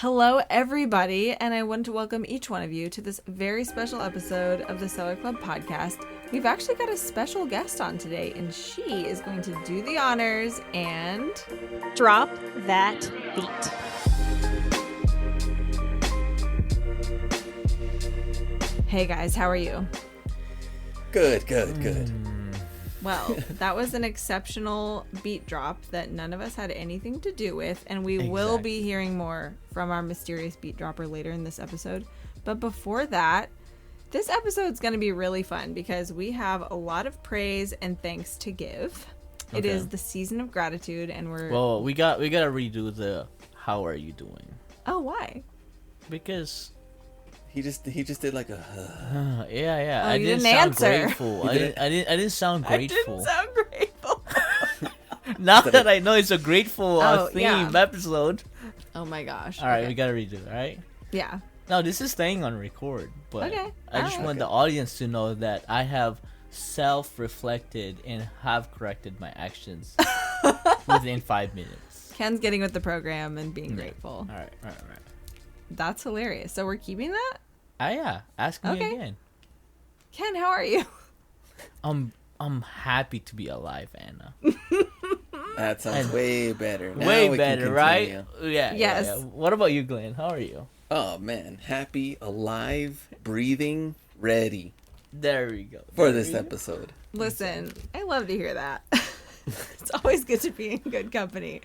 Hello, everybody, and I want to welcome each one of you to this very special episode of the Seller Club podcast. We've actually got a special guest on today, and she is going to do the honors and drop that beat. Hey guys, how are you? Good. Well, that was an exceptional beat drop that none of us had anything to do with, and we will be hearing more from our mysterious beat dropper later in this episode. But before that, this episode's going to be really fun because we have a lot of praise and thanks to give. Okay. It is the season of gratitude, and we gotta redo the "How are you doing?" Oh, why? Because he just did like a yeah. Oh, I didn't sound answer. grateful. I didn't sound grateful. I didn't sound grateful. Now that I know it's a grateful theme episode. Oh my gosh. All right, okay. we gotta redo it, all right? Yeah. No, this is staying on record, but okay. I just want the audience to know that I have self-reflected and have corrected my actions within 5 minutes. Ken's getting with the program and being grateful. All right. That's hilarious. So we're keeping that? Yeah. Ask me again. Ken, how are you? I'm happy to be alive, Anna. That sounds way better. Now way we better, can right? continue. Yeah. Yes. Yeah. What about you, Glenn? How are you? Oh man, happy, alive, breathing, ready There we go. for this episode. Listen, I love to hear that. It's always good to be in good company.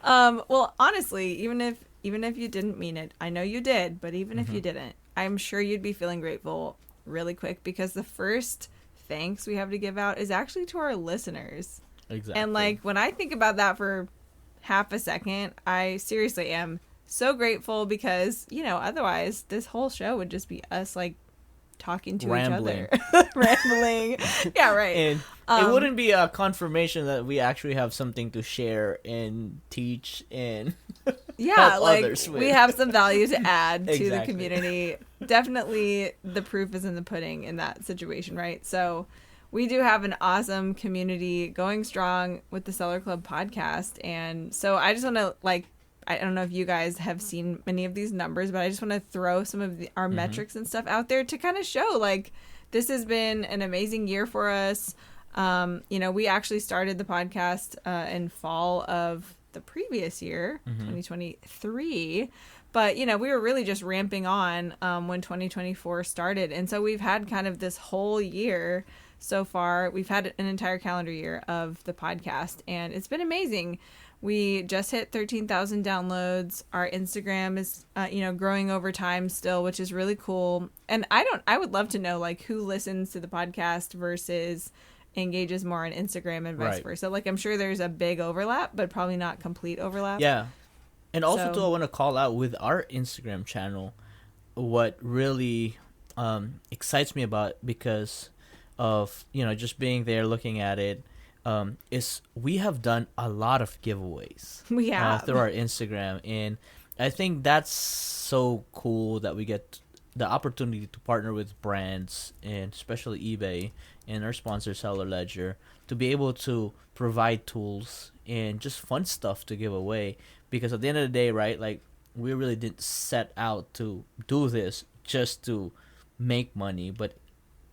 Well, honestly, even if you didn't mean it, I know you did, but even if you didn't, I'm sure you'd be feeling grateful really quick because the first thanks we have to give out is actually to our listeners. Exactly. And like when I think about that for half a second, I seriously am so grateful because, otherwise this whole show would just be us like talking to Rambling. each other. Rambling. Yeah, right. And it wouldn't be a confirmation that we actually have something to share and teach and help others with. We have some value to add to the Exactly. community. Definitely the proof is in the pudding in that situation, right? So we do have an awesome community going strong with the Seller Club podcast. And so I just want to I don't know if you guys have seen many of these numbers, but I just want to throw some of our metrics and stuff out there to kind of show this has been an amazing year for us. We actually started the podcast in fall of the previous year, 2023. But, we were really just ramping on when 2024 started. And so we've had kind of this whole year so far. We've had an entire calendar year of the podcast, and it's been amazing. We just hit 13,000 downloads. Our Instagram is, growing over time still, which is really cool. And I would love to know who listens to the podcast versus engages more on Instagram and vice versa. I'm sure there's a big overlap, but probably not complete overlap. Yeah. And also too, I want to call out with our Instagram channel, what really excites me about it because of, just being there, looking at it, is we have done a lot of giveaways We have. through our Instagram, and I think that's so cool that we get the opportunity to partner with brands and especially eBay and our sponsor Seller Ledger to be able to provide tools and just fun stuff to give away, because at the end of the day, right, we really didn't set out to do this just to make money, but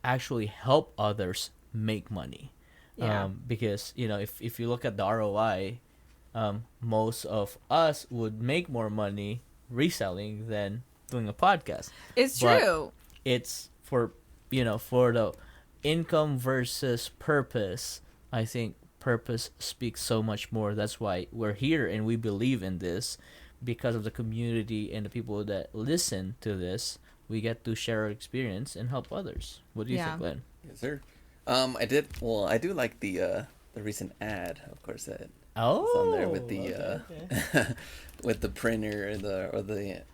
actually help others make money. Yeah. Because if you look at the ROI, most of us would make more money reselling than doing a podcast. It's But true. it's for the income versus purpose. I think purpose speaks so much more. That's why we're here and we believe in this, because of the community and the people that listen to this. We get to share our experience and help others. What do you think, Glenn? Yes, sir. I do like the recent ad, of course, that is on there with the with the printer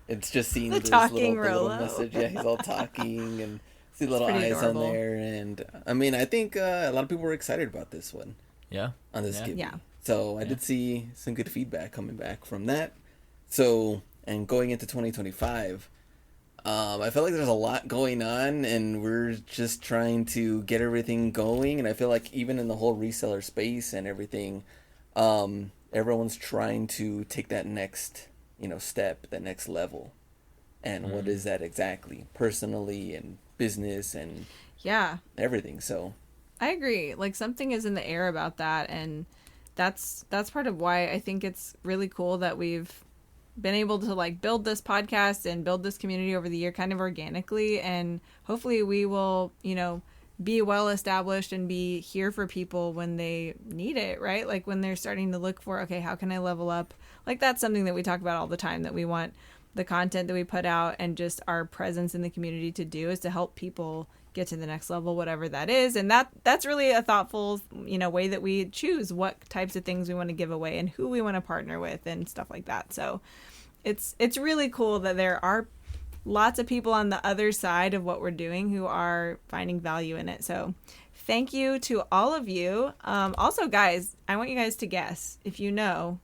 it's just seeing The this talking the little Rolo. message. Yeah, he's all talking and see little pretty eyes adorable. on there, and I mean, I think a lot of people were excited about this one. Yeah. On this Yeah. Gibby. Yeah. So I did see some good feedback coming back from that. So, and going into 2025, I feel like there's a lot going on, and we're just trying to get everything going. And I feel like even in the whole reseller space and everything, everyone's trying to take that next step, the next level. And what is that exactly? Personally and business and Yeah. everything. So I agree. Like, something is in the air about that, and that's part of why I think it's really cool that we've been able to like build this podcast and build this community over the year kind of organically, and hopefully we will, be well established and be here for people when they need it, right? Like when they're starting to look for, okay, how can I level up? Like, that's something that we talk about all the time, that we want the content that we put out and just our presence in the community to do is to help people get to the next level, whatever that is. And that's really a thoughtful, way that we choose what types of things we want to give away and who we want to partner with and stuff like that. So it's really cool that there are lots of people on the other side of what we're doing who are finding value in it. So thank you to all of you. Also, guys, I want you guys to guess. If you know,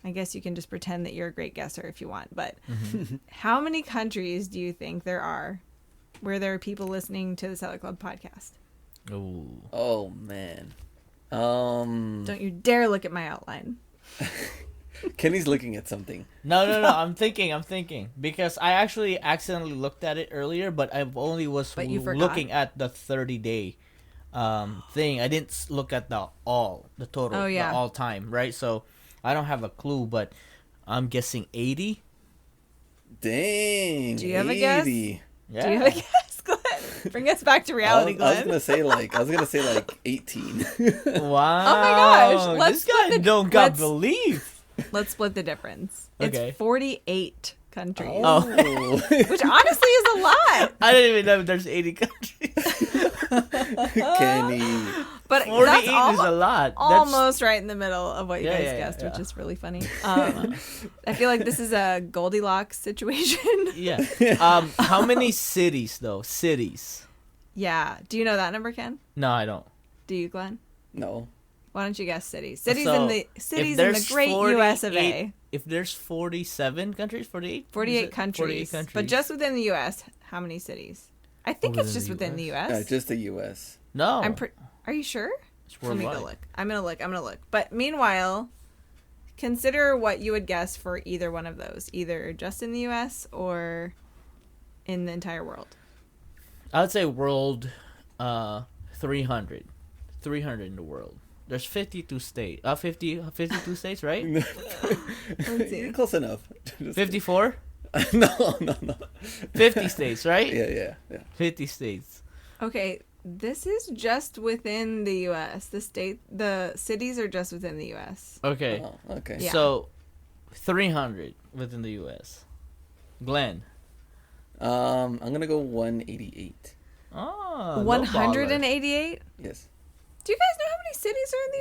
I guess you can just pretend that you're a great guesser if you want. But how many countries do you think there are where there are people listening to the Seller Club podcast? Ooh. Oh man. Don't you dare look at my outline. Kenny's looking at something. No. I'm thinking because I actually accidentally looked at it earlier, but I only was But you forgot? looking at the 30-day thing. I didn't look at the total, Oh, yeah. the all time, right? So I don't have a clue, but I'm guessing 80. Dang. Do you have a guess? 80. Yeah. Do you have a guess, Glenn? Bring us back to reality, I was Glenn. gonna say like 18. Wow. Oh my gosh, let's This guy split the- don't got let's- belief. Let's split the difference. Okay. It's 48 countries, Oh. which honestly is a lot. I didn't even know there's 80 countries. Kenny. But 48 that's is a lot. That's, almost right in the middle of what you Yeah, guys yeah, guessed, which yeah. is really funny. I feel like this is a Goldilocks situation. yeah. How many cities though? Cities. Yeah. Do you know that number, Ken? No, I don't. Do you, Glenn? No. Why don't you guess cities? Cities So, in the if great there's US of A. If there's 47 countries, 48? 48 countries. 48 countries. But just within the US, how many cities? I think Oh, it's just within the US. Just the U.S. No. Are you sure? It's Let me worldwide. go look. I'm gonna look. But meanwhile, consider what you would guess for either one of those, either just in the U.S. or in the entire world. I would say world 300. 300 in the world. There's 52 states. 52 states, right? You're close enough. 54? No. 50 states, right? Yeah. 50 states. Okay, this is just within the U.S. The cities are just within the U.S. Okay. Oh, okay. Yeah. So 300 within the US. Glenn. I'm gonna go 188. Oh, 188. Yes. Do you guys know how many cities are in the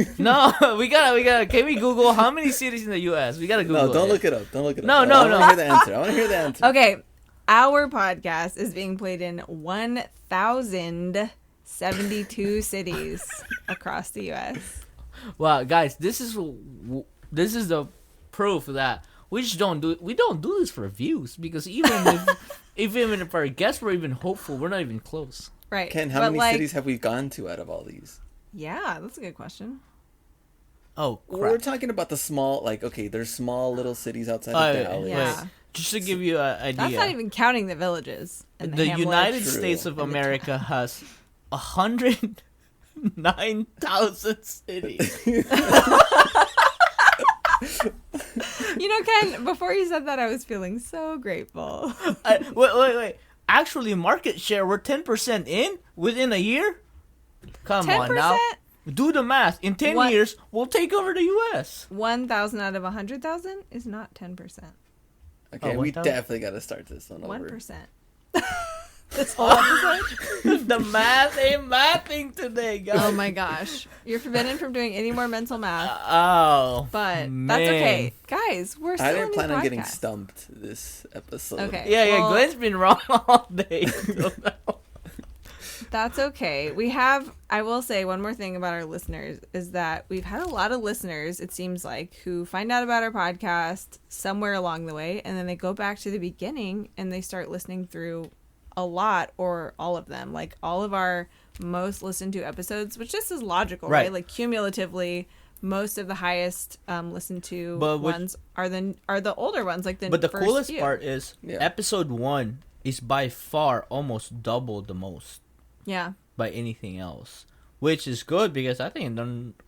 U.S.? No, we gotta. Can we Google how many cities in the U.S.? We gotta Google. No, don't look it up. Don't look it No, up. no, I no. want to hear the answer. Okay, our podcast is being played in 1,072 cities across the U.S. Wow, guys, this is the proof that we don't do this for views, because even if our guests were even hopeful, we're not even close. Right. Ken, how but many cities have we gone to out of all these? Yeah, that's a good question. Oh, crap. We're talking about the small, there's small little cities outside of Dallas. Yeah. Just to give you an idea, That's not even counting the villages. And the hamlets. United True. States of And the America has 109,000 cities. Ken, before you said that, I was feeling so grateful. Wait. Actually, market share, we're 10% in within a year? Come on 10%? now. Do the math. In 10 What? years, we'll take over the U.S. 1,000 out of 100,000 is not 10%. Okay, Oh, we 1,000? definitely got to start this one over. 1%. This whole episode? The math ain't mathing today, guys. Oh my gosh. You're forbidden from doing any more mental math. Oh. But man. that's okay. Guys, we're still I a didn't new plan on getting podcast. stumped this episode. Okay. Yeah, Well, Glenn's been wrong all day. That's okay. I will say one more thing about our listeners is that we've had a lot of listeners, it seems like, who find out about our podcast somewhere along the way, and then they go back to the beginning and they start listening through a lot or all of them, like all of our most listened to episodes, which just is logical, right? Right. Like cumulatively most of the highest listened to But ones are the older ones, like the But the first coolest few. part is Yeah. episode 1 is by far almost double the most Yeah. by anything else, which is good because I think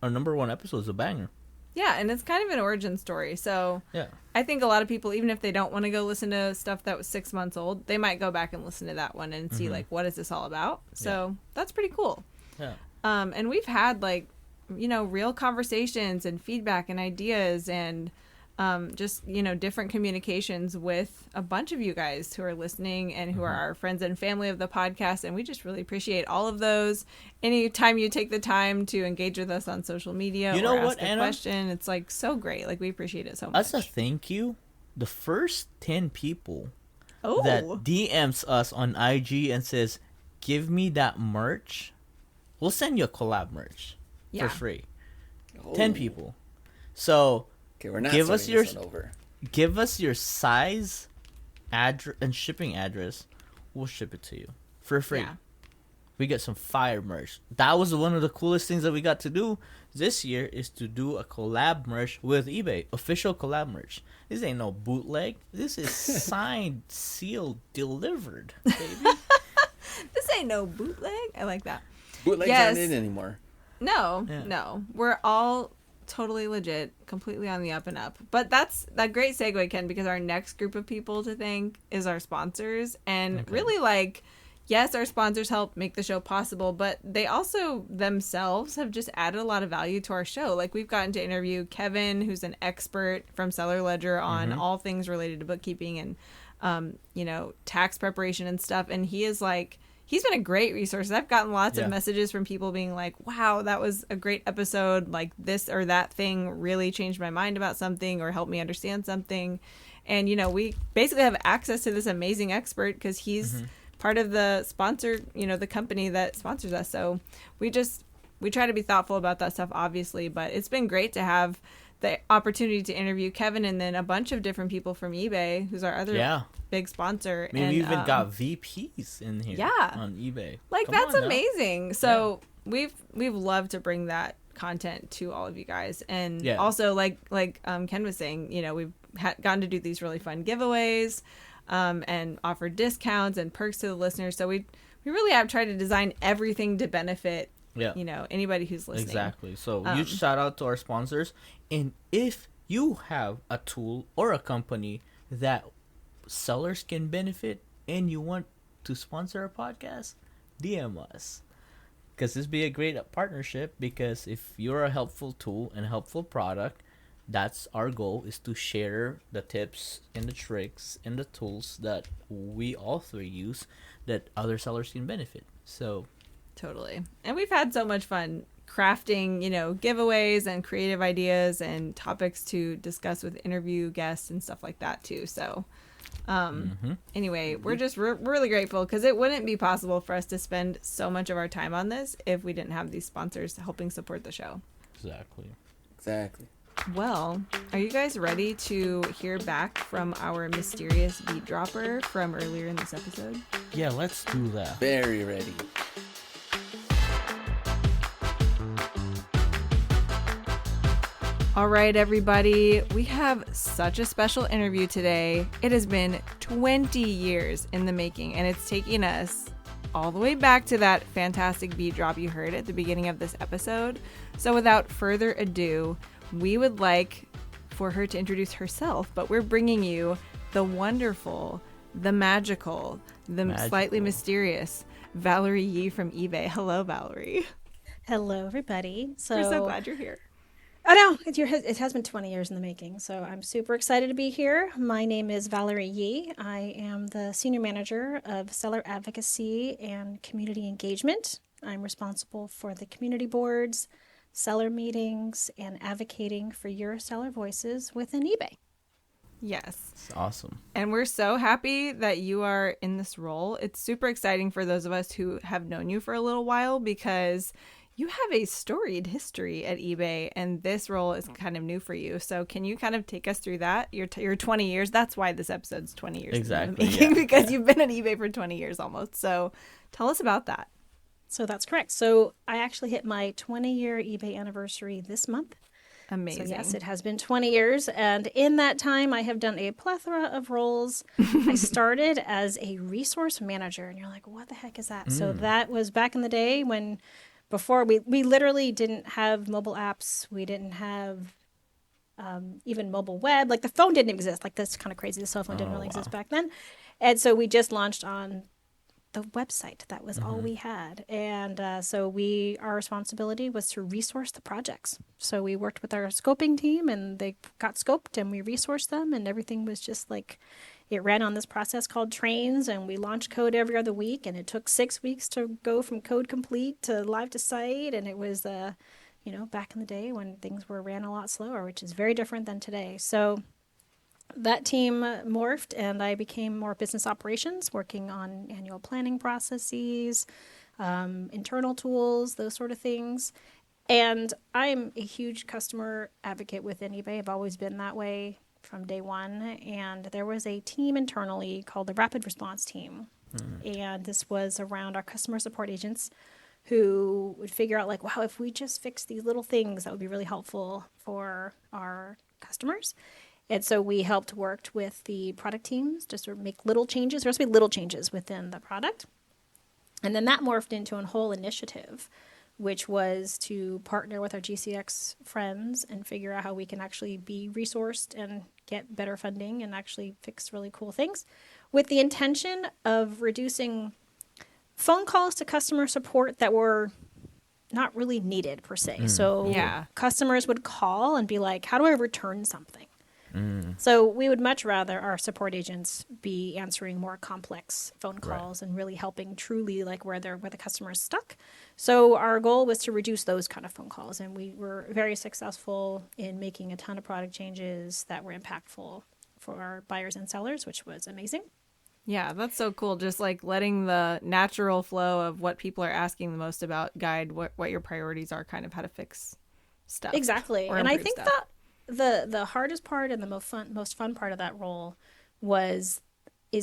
our number 1 episode is a banger. Yeah, and it's kind of an origin story. So Yeah. I think a lot of people, even if they don't want to go listen to stuff that was 6 months old, they might go back and listen to that one and see like, what is this all about? So that's pretty cool. Yeah. And we've had like, real conversations and feedback and ideas and just, different communications with a bunch of you guys who are listening and who are our friends and family of the podcast. And we just really appreciate all of those. Anytime you take the time to engage with us on social media You know or what, ask a Anna? question, it's like so great. Like we appreciate it so much. As a thank you, the first 10 people Oh, that DMs us on IG and says, "Give me that merch," we'll send you a collab merch Yeah. for free. Oh. 10 people. So Okay, we're not Give us starting this your- one over. give us your size, address, and shipping address. We'll ship it to you for free. Yeah. We get some fire merch. That was one of the coolest things that we got to do this year, is to do a collab merch with eBay. Official collab merch. This ain't no bootleg. This is signed, sealed, delivered, baby. This ain't no bootleg. I like that. Bootlegs Yes. aren't in anymore. No, Yeah. no. We're all totally legit, completely on the up and up. But that's that great segue, Ken, because our next group of people to thank is our sponsors. And really, like, yes, our sponsors help make the show possible, but they also themselves have just added a lot of value to our show. Like, we've gotten to interview Kevin, who's an expert from Seller Ledger on all things related to bookkeeping and, tax preparation and stuff. And he is like, he's been a great resource. I've gotten lots Yeah. of messages from people being like, wow, that was a great episode. Like, this or that thing really changed my mind about something or helped me understand something. And, we basically have access to this amazing expert because he's part of the sponsor, the company that sponsors us. So we try to be thoughtful about that stuff, obviously, but it's been great to have the opportunity to interview Kevin and then a bunch of different people from eBay, who's our other big sponsor. I mean, and we even got VPs in here on eBay. like, Come that's on now. amazing. So we've loved to bring that content to all of you guys. And also, like Ken was saying, we've gotten to do these really fun giveaways and offer discounts and perks to the listeners. So we really have tried to design everything to benefit anybody who's listening. Exactly. So huge shout out to our sponsors. And if you have a tool or a company that sellers can benefit and you want to sponsor a podcast, DM us. Because this be a great partnership, because if you're a helpful tool and a helpful product, that's our goal, is to share the tips and the tricks and the tools that we all three use that other sellers can benefit. So Totally. And we've had so much fun crafting, giveaways and creative ideas and topics to discuss with interview guests and stuff like that too. So anyway, we're really grateful because it wouldn't be possible for us to spend so much of our time on this if we didn't have these sponsors helping support the show. Exactly. Well, are you guys ready to hear back from our mysterious beat dropper from earlier in this episode? yeah, let's do that. Very ready. All right, everybody, we have such a special interview today. It has been 20 years in the making, and it's taking us all the way back to that fantastic beat drop you heard at the beginning of this episode. So without further ado, we would like for her to introduce herself, but we're bringing you the wonderful, the magical, slightly mysterious Valerie Yee from eBay. Hello, Valerie. Hello, everybody. We're so glad you're here. I know it has been 20 years in the making, so I'm super excited to be here. My name is Valerie Yee. I am the Senior Manager of Seller Advocacy and Community Engagement. I'm responsible for the community boards, seller meetings, and advocating for your seller voices within eBay. Yes. It's awesome. And we're so happy that you are in this role. It's super exciting for those of us who have known you for a little while because you have a storied history at eBay, and this role is kind of new for you. So can you kind of take us through that? Your 20 years. That's why this episode's 20 years Exactly, in the making, yeah. because you've been at eBay for 20 years almost. So tell us about that. So that's correct. So I actually hit my 20-year eBay anniversary this month. Amazing. So yes, it has been 20 years. And in that time, I have done a plethora of roles. I started as a resource manager. And you're like, what the heck is that? So that was back in the day when before we literally didn't have mobile apps. We didn't have even mobile web. Like the phone didn't exist. Like that's kind of crazy. The cell phone didn't really exist back then. And so we just launched on the website. That was all we had. And so our responsibility was to resource the projects. So we worked with our scoping team and they got scoped and we resourced them and everything was just like, it ran on this process called trains and we launched code every other week and it took 6 weeks to go from code complete to live to site. And it was, back in the day when things ran a lot slower, which is very different than today. So that team morphed and I became more business operations, working on annual planning processes, internal tools, those sort of things. And I'm a huge customer advocate within eBay. I've always been that way from day one. And there was a team internally called the Rapid Response Team. And this was around our customer support agents who would figure out like, wow, if we just fix these little things, that would be really helpful for our customers. And so we worked with the product teams to sort of make little changes. There has to be little changes within the product. And then that morphed into a whole initiative, which was to partner with our GCX friends and figure out how we can actually be resourced and get better funding and actually fix really cool things with the intention of reducing phone calls to customer support that were not really needed per se. So customers would call and be like, how do I return something? So we would much rather our support agents be answering more complex phone calls and really helping truly like where the customer is stuck. So our goal was to reduce those kind of phone calls. And we were very successful in making a ton of product changes that were impactful for our buyers and sellers, which was amazing. Yeah, that's so cool. Just like letting the natural flow of what people are asking the most about guide what your priorities are, kind of how to fix stuff. Exactly. And I think that the hardest part and the most fun part of that role is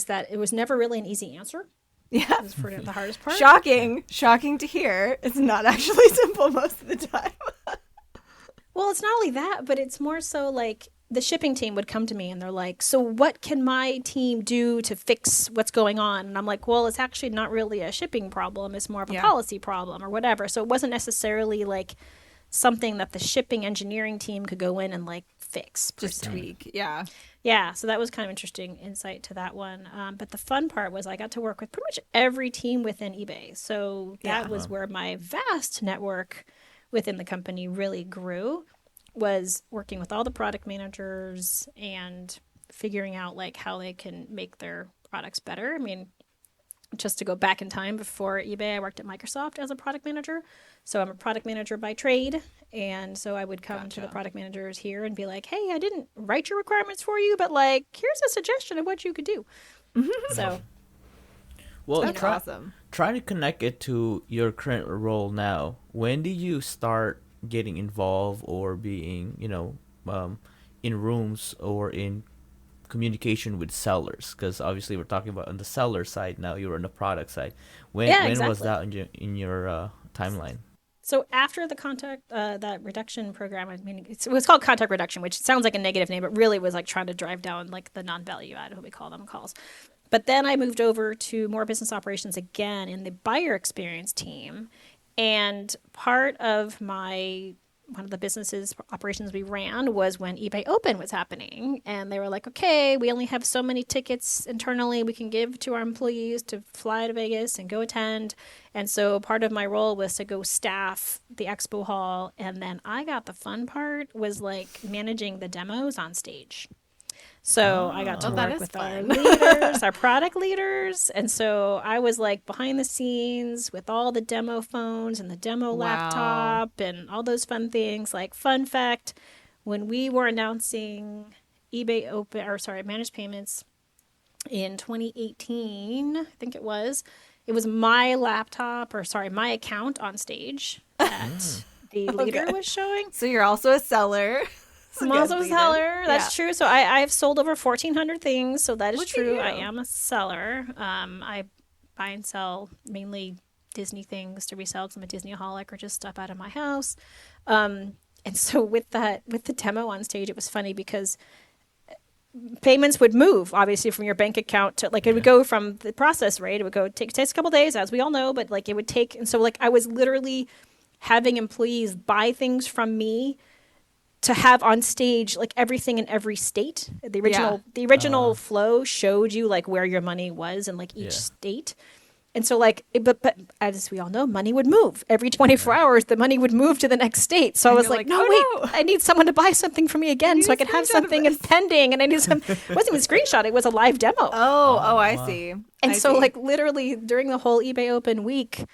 that it was never really an easy answer. Yeah. That was the hardest part. Shocking to hear. It's not actually simple most of the time. Well, it's not only that, but it's more so like the shipping team would come to me and they're like, so what can my team do to fix what's going on? And I'm like, well, it's actually not really a shipping problem. It's more of a policy problem or whatever. So it wasn't necessarily like something that the shipping engineering team could go in and like fix. Just tweak. Yeah. Yeah. So that was kind of interesting insight to that one. But the fun part was I got to work with pretty much every team within eBay. So that was where my vast network within the company really grew, was working with all the product managers and figuring out like how they can make their products better. I mean, just to go back in time before eBay, I worked at Microsoft as a product manager. So I'm a product manager by trade. And so I would come to the product managers here and be like, hey, I didn't write your requirements for you, but like, here's a suggestion of what you could do. So. Well, that's awesome. Trying to connect it to your current role now. When did you start getting involved or being, in rooms or in communication with sellers? Because obviously we're talking about on the seller side now. You're on the product side. When was that in your timeline? So after the contact, that reduction program, I mean, it was called contact reduction, which sounds like a negative name, but really was like trying to drive down like the non-value add, what we call them, calls. But then I moved over to more business operations again in the buyer experience team. And part of one of the businesses operations we ran was when eBay Open was happening. And they were like, okay, we only have so many tickets internally we can give to our employees to fly to Vegas and go attend. And so part of my role was to go staff the expo hall. And then I got the fun part was like managing the demos on stage. So I got to work with our leaders, our product leaders. And so I was like behind the scenes with all the demo phones and the demo laptop and all those fun things. Like, fun fact, when we were announcing eBay Managed Payments in 2018, I think it was my laptop my account on stage that the leader was showing. So you're also a seller. I'm also a seller. That's true. So I've sold over 1,400 things. So that is true. I am a seller. I buy and sell mainly Disney things to resell because I'm a Disneyaholic, or just stuff out of my house. And so with the demo on stage, it was funny because payments would move obviously from your bank account to like it would go from the process rate. It would go takes a couple days, as we all know, but like it would take. And so like I was literally having employees buy things from me to have on stage like everything in every state. The original flow showed you like where your money was in like each state. And so like but as we all know, money would move every 24 hours. The money would move to the next state. So I was like, no, I need someone to buy something for me again so I can have something in pending. And I need some. It wasn't even a screenshot. It was a live demo. I see. And like literally during the whole eBay Open week,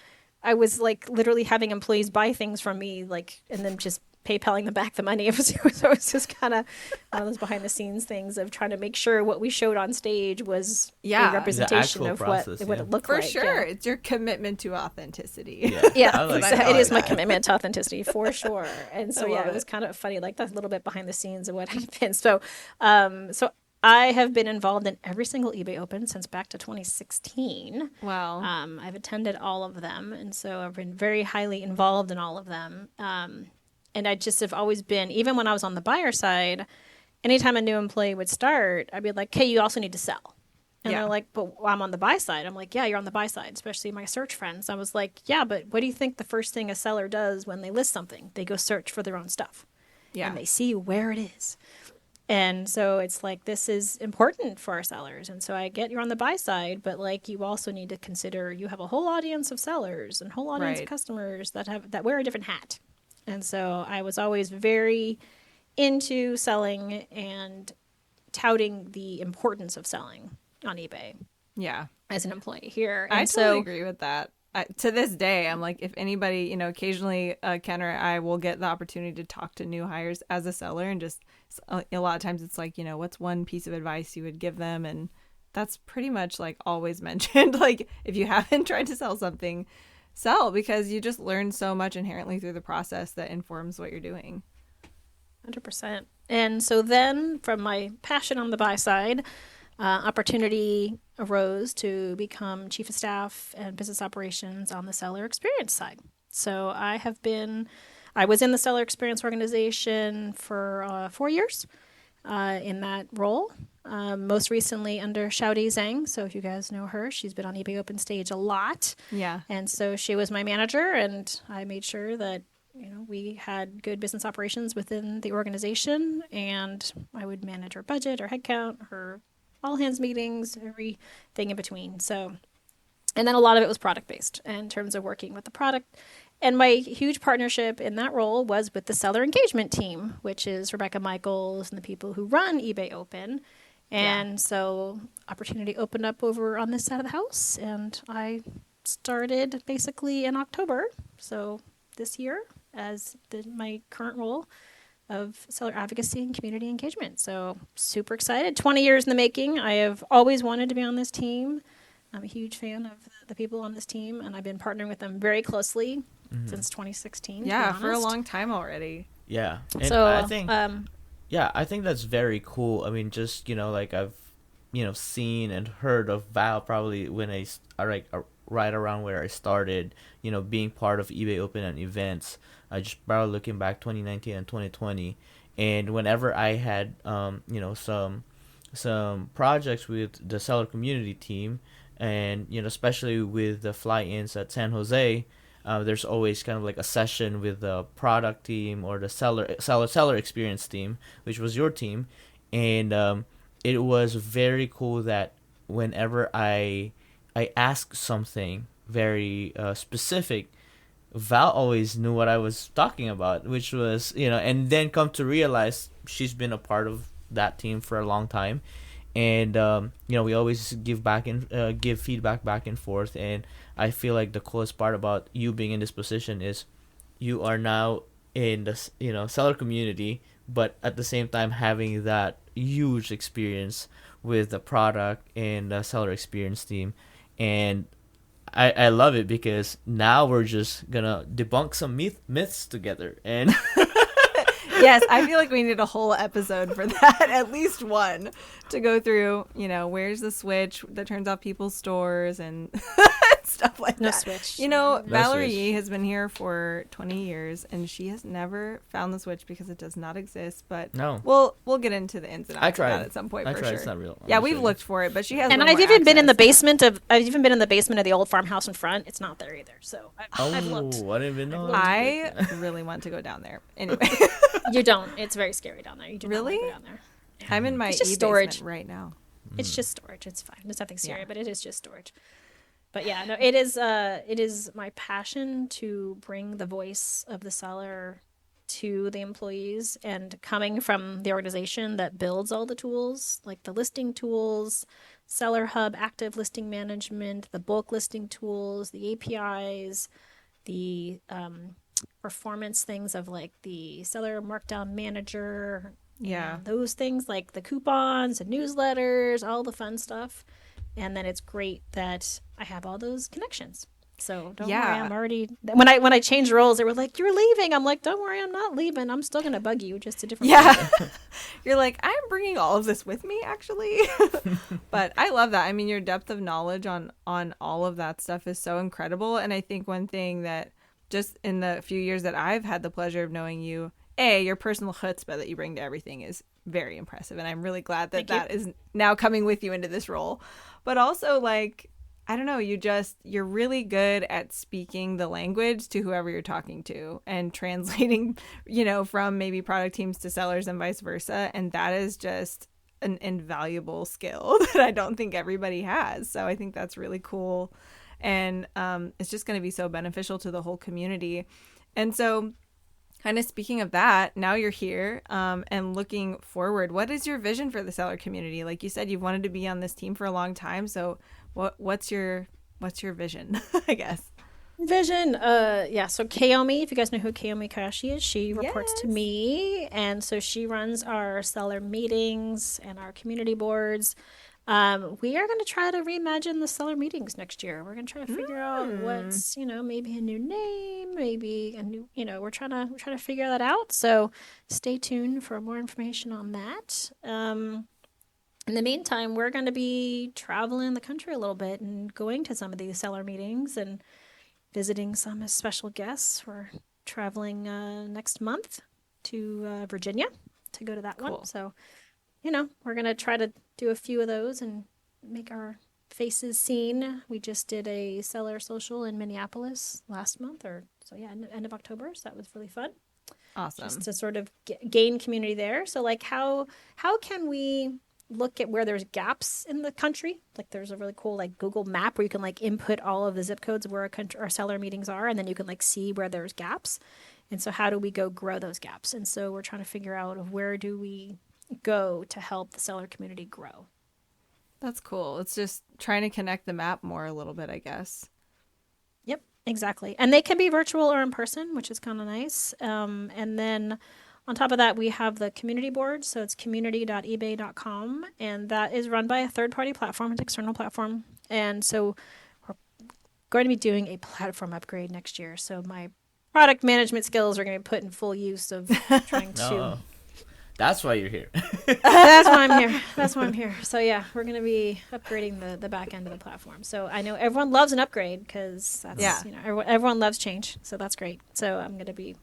I was like literally having employees buy things from me, like, and then just PayPaling them back the money. It was just kind of one of those behind the scenes things of trying to make sure what we showed on stage was a representation of what it looked for like. Sure. It's your commitment to authenticity. It is my commitment to authenticity for sure. And so it was kind of funny, like that little bit behind the scenes of what happened. So I have been involved in every single eBay Open since back to 2016. Wow. I've attended all of them, and so I've been very highly involved in all of them. And I just have always been, even when I was on the buyer side, anytime a new employee would start, I'd be like, hey, you also need to sell. And they're like, but I'm on the buy side. I'm like, yeah, you're on the buy side, especially my search friends. I was like, yeah, but what do you think the first thing a seller does when they list something? They go search for their own stuff. Yeah. And they see where it is. And so it's like, this is important for our sellers. And so I get you're on the buy side, but like you also need to consider you have a whole audience of sellers and whole audience of customers that wear a different hat. And so I was always very into selling and touting the importance of selling on eBay. Yeah. As an employee here. And I totally agree with that. To this day, I'm like, if anybody, occasionally Ken or I will get the opportunity to talk to new hires as a seller, and just a lot of times it's like, what's one piece of advice you would give them? And that's pretty much like always mentioned. Like if you haven't tried to sell something, sell, because you just learn so much inherently through the process that informs what you're doing. 100%. And so then from my passion on the buy side, opportunity arose to become chief of staff and business operations on the seller experience side. So I was in the seller experience organization for 4 years in that role. Most recently under Xiaodi Zhang. So if you guys know her, she's been on eBay Open Stage a lot. Yeah. And so she was my manager, and I made sure that, we had good business operations within the organization, and I would manage her budget, her headcount, her all hands meetings, everything in between. So, and then a lot of it was product based in terms of working with the product. And my huge partnership in that role was with the seller engagement team, which is Rebecca Michaels and the people who run eBay Open. And so opportunity opened up over on this side of the house, and I started basically in October, so this year, as my current role of seller advocacy and community engagement. So super excited. 20 years in the making. I have always wanted to be on this team. I'm a huge fan of the people on this team, and I've been partnering with them very closely since 2016. Yeah, for a long time already. Yeah. And so I think I think that's very cool. I mean, just, like I've, seen and heard of Val probably when right around where I started, being part of eBay Open and events. I just probably looking back 2019 and 2020. And whenever I had, some projects with the seller community team, and, especially with the fly-ins at San Jose, there's always kind of like a session with the product team or the seller experience team, which was your team. And it was very cool that whenever I asked something very specific, Val always knew what I was talking about, which was, and then come to realize she's been a part of that team for a long time. And, we always give feedback back and forth. And I feel like the coolest part about you being in this position is you are now in the, seller community, but at the same time having that huge experience with the product and the seller experience team. And I love it because now we're just gonna debunk some myths together. And yes, I feel like we need a whole episode for that, at least one, to go through, where's the switch that turns off people's stores and stuff like No that. switch. You know, No Valerie switch. Yee has been here for 20 years, and she has never found the switch because it does not exist. But No. we'll get into the ins and outs I of tried. that at some point I for tried. sure. It's not real. Yeah, I'll we've show you. looked for it, but she has. And way I've more even been in the access. basement of the old farmhouse in front. It's not there either. So I've looked. Oh, I didn't even know. I really want to go down there. Anyway, You don't. It's very scary down there. You do Really? not want to go down there. I'm in my It's just e-basement storage. right now. It's just storage. It's fine. There's nothing scary, Yeah. but it is just storage. But yeah, no, it is my passion to bring the voice of the seller to the employees, and coming from the organization that builds all the tools, like the listing tools, Seller Hub, active listing management, the bulk listing tools, the APIs, the performance things of like the seller markdown manager, Yeah. and those things like the coupons and newsletters, all the fun stuff. And then it's great that I have all those connections. So don't worry, Yeah. I'm already when I changed roles, they were like, "You're leaving." I'm like, "Don't worry, I'm not leaving. I'm still gonna bug you, just a different." Yeah. You're like, I'm bringing all of this with me, actually. But I love that. I mean, your depth of knowledge on all of that stuff is so incredible. And I think one thing that just in the few years that I've had the pleasure of knowing you, your personal chutzpah that you bring to everything is very impressive. And I'm really glad that Thank you. that is now coming with you into this role. But also, like, I don't know, you're really good at speaking the language to whoever you're talking to and translating, from maybe product teams to sellers and vice versa. And that is just an invaluable skill that I don't think everybody has. So I think that's really cool. And it's just going to be so beneficial to the whole community. And so, kind of speaking of that, now you're here and looking forward. What is your vision for the seller community? Like you said, you've wanted to be on this team for a long time. So what's your vision, I guess? Vision. So Kaomi, if you guys know who Kaomi Kashi is, she reports to Yes. me, and so she runs our seller meetings and our community boards. We are going to try to reimagine the seller meetings next year. We're going to try to figure out what's, maybe a new name, maybe a new, we're trying to figure that out. So stay tuned for more information on that. In the meantime, we're going to be traveling the country a little bit and going to some of these seller meetings and visiting some special guests. We're traveling next month to Virginia to go to that Cool. one. So, we're going to try to do a few of those and make our faces seen. We just did a seller social in Minneapolis last month, end of October. So that was really fun. Awesome. Just to sort of gain community there. So like how can we look at where there's gaps in the country? Like there's a really cool like Google map where you can like input all of the zip codes of where our seller meetings are, and then you can like see where there's gaps. And so how do we go grow those gaps? And so we're trying to figure out of where do we go to help the seller community grow. That's cool. It's just trying to connect the map more a little bit, I guess. Yep, exactly. And they can be virtual or in person, which is kind of nice. And then on top of that, we have the community board. So it's community.ebay.com. And that is run by a third-party platform, an external platform. And so we're going to be doing a platform upgrade next year. So my product management skills are going to be put in full use of trying to... No. That's why you're here. That's why I'm here. That's why I'm here. So yeah, we're going to be upgrading the back end of the platform. So I know everyone loves an upgrade because that's, everyone loves change. So that's great. So I'm going to be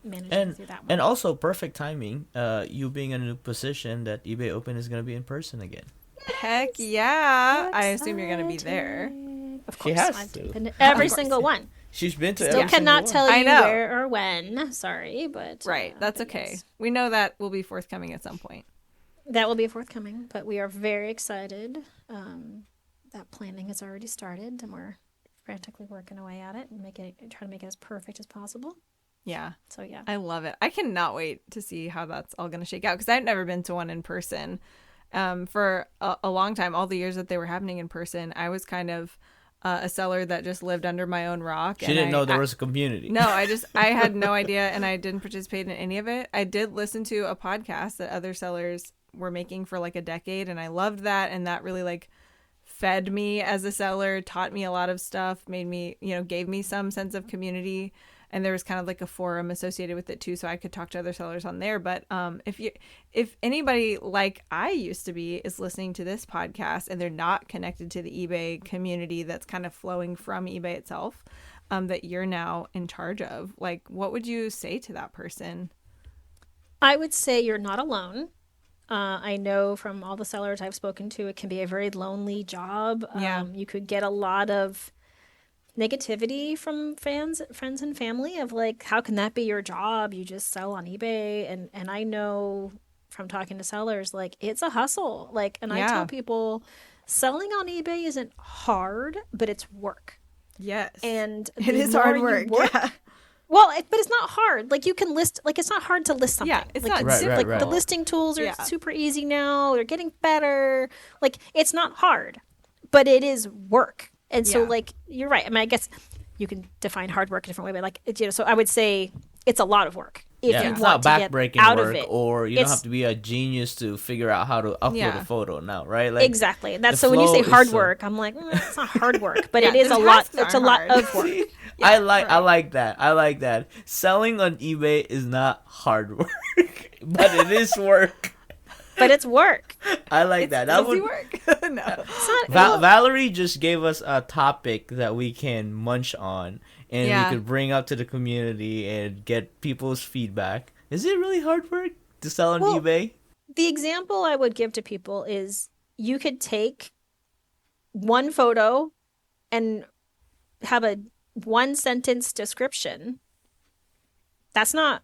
managing through that one. And also perfect timing, you being in a new position that eBay Open is going to be in person again. Heck yeah. I assume you're going to be there. Of She course. has I've to. been to every Of course. single one. She's been to Still every cannot single tell I you know. where or when. Sorry, but Right. That's but okay. yes. We know that will be forthcoming at some point. That will be forthcoming, but we are very excited. That planning has already started, and we're frantically working away at it and trying to make it as perfect as possible. Yeah. So yeah, I love it. I cannot wait to see how that's all going to shake out because I've never been to one in person. For a long time, all the years that they were happening in person, I was kind of a seller that just lived under my own rock. She didn't know there was a community. No, I had no idea, and I didn't participate in any of it. I did listen to a podcast that other sellers were making for like a decade, and I loved that, and that really like fed me as a seller, taught me a lot of stuff, made me, gave me some sense of community. and there was kind of like a forum associated with it too, so I could talk to other sellers on there. But if anybody like I used to be is listening to this podcast and they're not connected to the eBay community that's kind of flowing from eBay itself, that you're now in charge of, like, what would you say to that person? I would say you're not alone. I know from all the sellers I've spoken to, it can be a very lonely job. Yeah. You could get a lot of negativity from friends and family of like, how can that be your job? You just sell on eBay. And I know from talking to sellers, like, it's a hustle. Like, and I Yeah. tell people selling on eBay isn't hard, but it's work. Yes. And it the is more hard you work. Yeah. Well, but it's not hard. Like, you can list, like, it's not hard to list something. Yeah, it's like, not Right, difficult. right. the listing tools are Yeah. super easy now. They're getting better. Like, it's not hard, but it is work. And so, Yeah. like, you're right. I mean, I guess you can define hard work a different way, but like, you know, so I would say it's a lot of work. If Yeah, you it's want not to get backbreaking out work, of it. or you don't It's- have to be a genius to figure out how to upload Yeah. a photo now, right? Like, Exactly. That's the so when you say flow is hard so- work, I'm like, it's not hard work, but Yeah, it is the a lot. tasks It's a aren't lot hard. of work. I like that. I like that. Selling on eBay is not hard work, but it is work. But it's work. I like that. That Easy would work. No. It's not. Valerie just gave us a topic that we can munch on, and Yeah. we could bring up to the community and get people's feedback. Is it really hard work to sell on Well, eBay? The example I would give to people is you could take one photo and have a one sentence description. That's not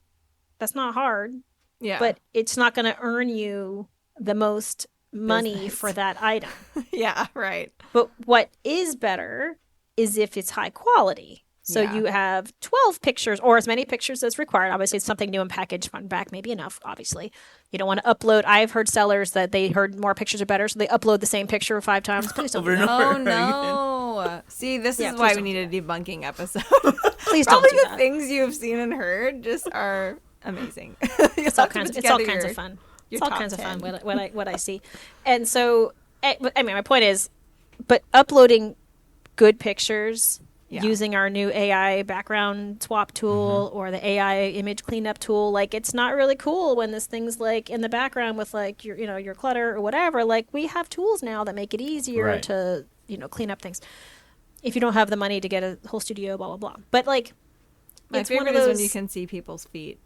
hard, Yeah. but it's not going to earn you the most money Business. for that item. yeah, right. But what is better is if it's high quality. So Yeah. you have 12 pictures or as many pictures as required. Obviously, it's something new and packaged front and back, maybe enough, obviously. You don't want to upload. I've heard sellers that they heard more pictures are better, so they upload the same picture 5 times. Please don't do Over and that. over. Oh no! See, this Yeah, is why please we don't need a debunking episode. Please don't Probably do the that. things you have seen and heard just are amazing. It's all kinds of fun. It's all top kinds of 10. fun what I see. And so, I mean, my point is, but uploading good pictures Yeah. using our new AI background swap tool or the AI image cleanup tool, like, it's not really cool when this thing's like in the background with like your clutter or whatever. Like, we have tools now that make it easier Right. to clean up things. If you don't have the money to get a whole studio, blah blah blah. But like, My it's one favorite of is those. when you can see people's feet.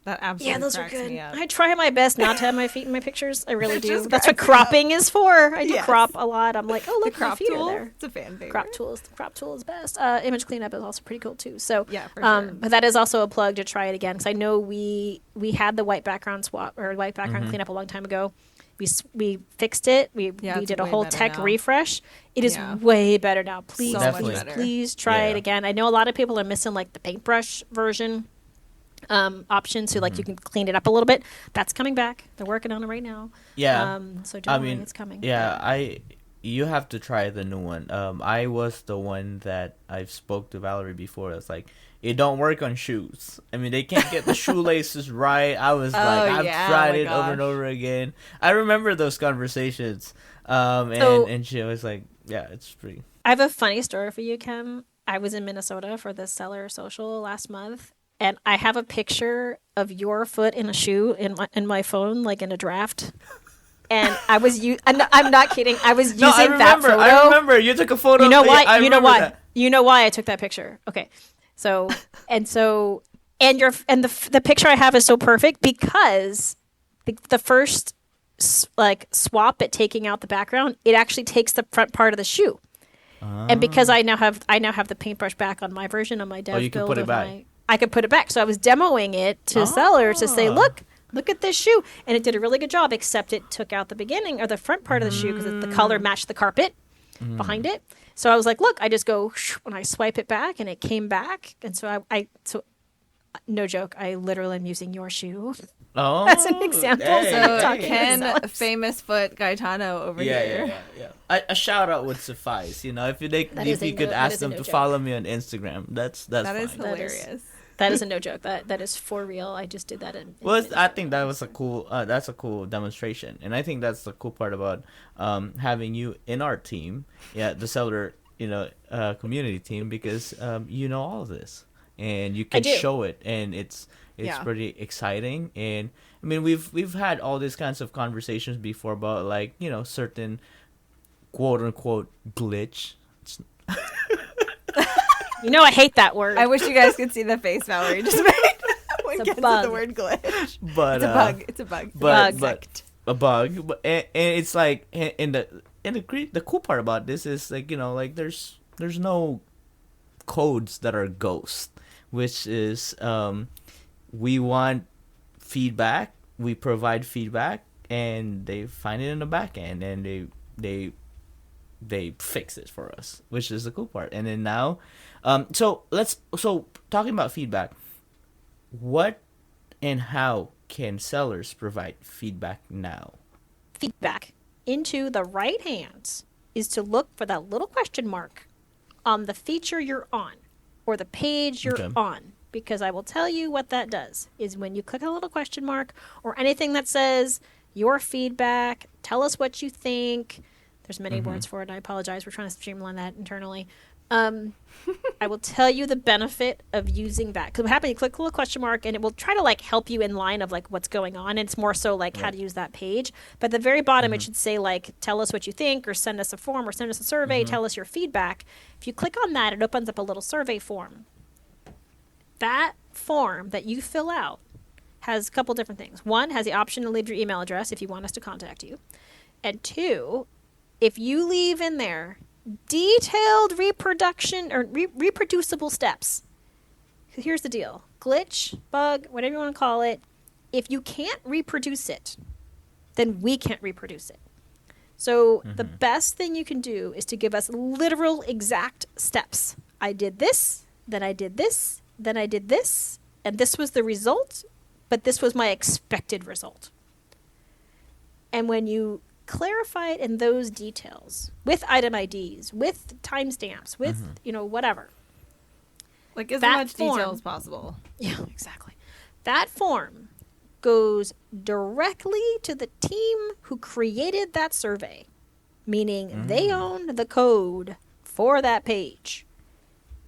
That absolutely Yeah, those are cracks good. me up. I try my best not to have my feet in my pictures. I really It do. just That's what cracks me up. cropping is for. I do Yes. crop a lot. I'm like, oh, The look, my crop feet tool. are there. It's a fan favorite. The crop tool is best. Image cleanup is also pretty cool too. So Yeah, for sure. but that is also a plug to try it again because I know we had the white background swap or white background cleanup a long time ago. We fixed it. We it's did a way whole better tech now. refresh. It is Yeah. way better now. Please, So much please, better. please try it Yeah. again. I know a lot of people are missing like the paintbrush version option, so like you can clean it up a little bit. That's coming back. They're working on it right now. Yeah. So don't I worry, mean, it's coming. Yeah, you have to try the new one. I was the one that I've spoke to Valerie before. It's like, it don't work on shoes. I mean, they can't get the shoelaces right. I was like, I've yeah, tried oh my it over and gosh. over again. I remember those conversations. And So- and she was like, yeah, it's pretty. I have a funny story for you, Kim. I was in Minnesota for the seller social last month, and I have a picture of your foot in a shoe in my phone, like in a draft. And I was I'm not kidding. I was using No, I remember. that photo. I remember. You took a photo. You know of why? me. I You know remember why? that. You know why I took that picture. Okay, so and the picture I have is so perfect because the first swap at taking out the background, it actually takes the front part of the shoe. And because I now have the paintbrush back on my version on my dev you can build put it of back. I could put it back. So I was demoing it to sellers to say, look at this shoe, and it did a really good job. Except it took out the beginning or the front part of the shoe because the color matched the carpet behind it. So I was like, look, I just go when I swipe it back, and it came back. And so so no joke, I literally am using your shoe. Oh, As an example, hey, So Talking to Ken, sellers. famous foot Gaetano over here. Yeah. A shout out would suffice. You know, if you That is a could that ask is a them no to joke. follow me on Instagram, that's That fine. is That is- hilarious. That is a no joke. That is for real. I just did that in Well, I think that was a cool. That's a cool demonstration, and I think that's the cool part about having you in our team, the seller, community team, because you know all of this, and you can do. show it, and it's Yeah. pretty exciting. And I mean, we've had all these kinds of conversations before about, like, you know, certain quote unquote glitch. You know, I hate that word. I wish you guys could see the face Valerie just made when It's a Ken said bug. the word glitch. But It's a bug. It's a bug. but- Insect. a bug, but and it's like, and the cool part about this is, like, you know, like there's no codes that are ghost, which is we want feedback, we provide feedback, and they find it in the back end, and they fix it for us, which is the cool part. And then now, so talking about feedback, what and how can sellers provide feedback now? Feedback into the right hands is to look for that little question mark on the feature you're on or the page you're Okay. on. Because I will tell you what that does is when you click a little question mark or anything that says your feedback, tell us what you think. There's many words for it. I apologize. We're trying to streamline that internally. I will tell you the benefit of using that. Because what happens, you click a little question mark and it will try to like help you in line of like what's going on. And it's more so like how to use that page. But at the very bottom, it should say like, tell us what you think, or send us a form, or send us a survey, tell us your feedback. If you click on that, it opens up a little survey form. That form that you fill out has a couple different things. One, has the option to leave your email address if you want us to contact you. And two, if you leave in there detailed reproduction or reproducible steps. Here's the deal. Glitch, bug, whatever you want to call it. If you can't reproduce it, then we can't reproduce it. So the best thing you can do is to give us literal exact steps. I did this, then I did this, then I did this, and this was the result, but this was my expected result. And when you clarify it in those details with item IDs, with timestamps, with, whatever. Like as that much detail form- as possible. Yeah, exactly. That form goes directly to the team who created that survey, meaning they own the code for that page.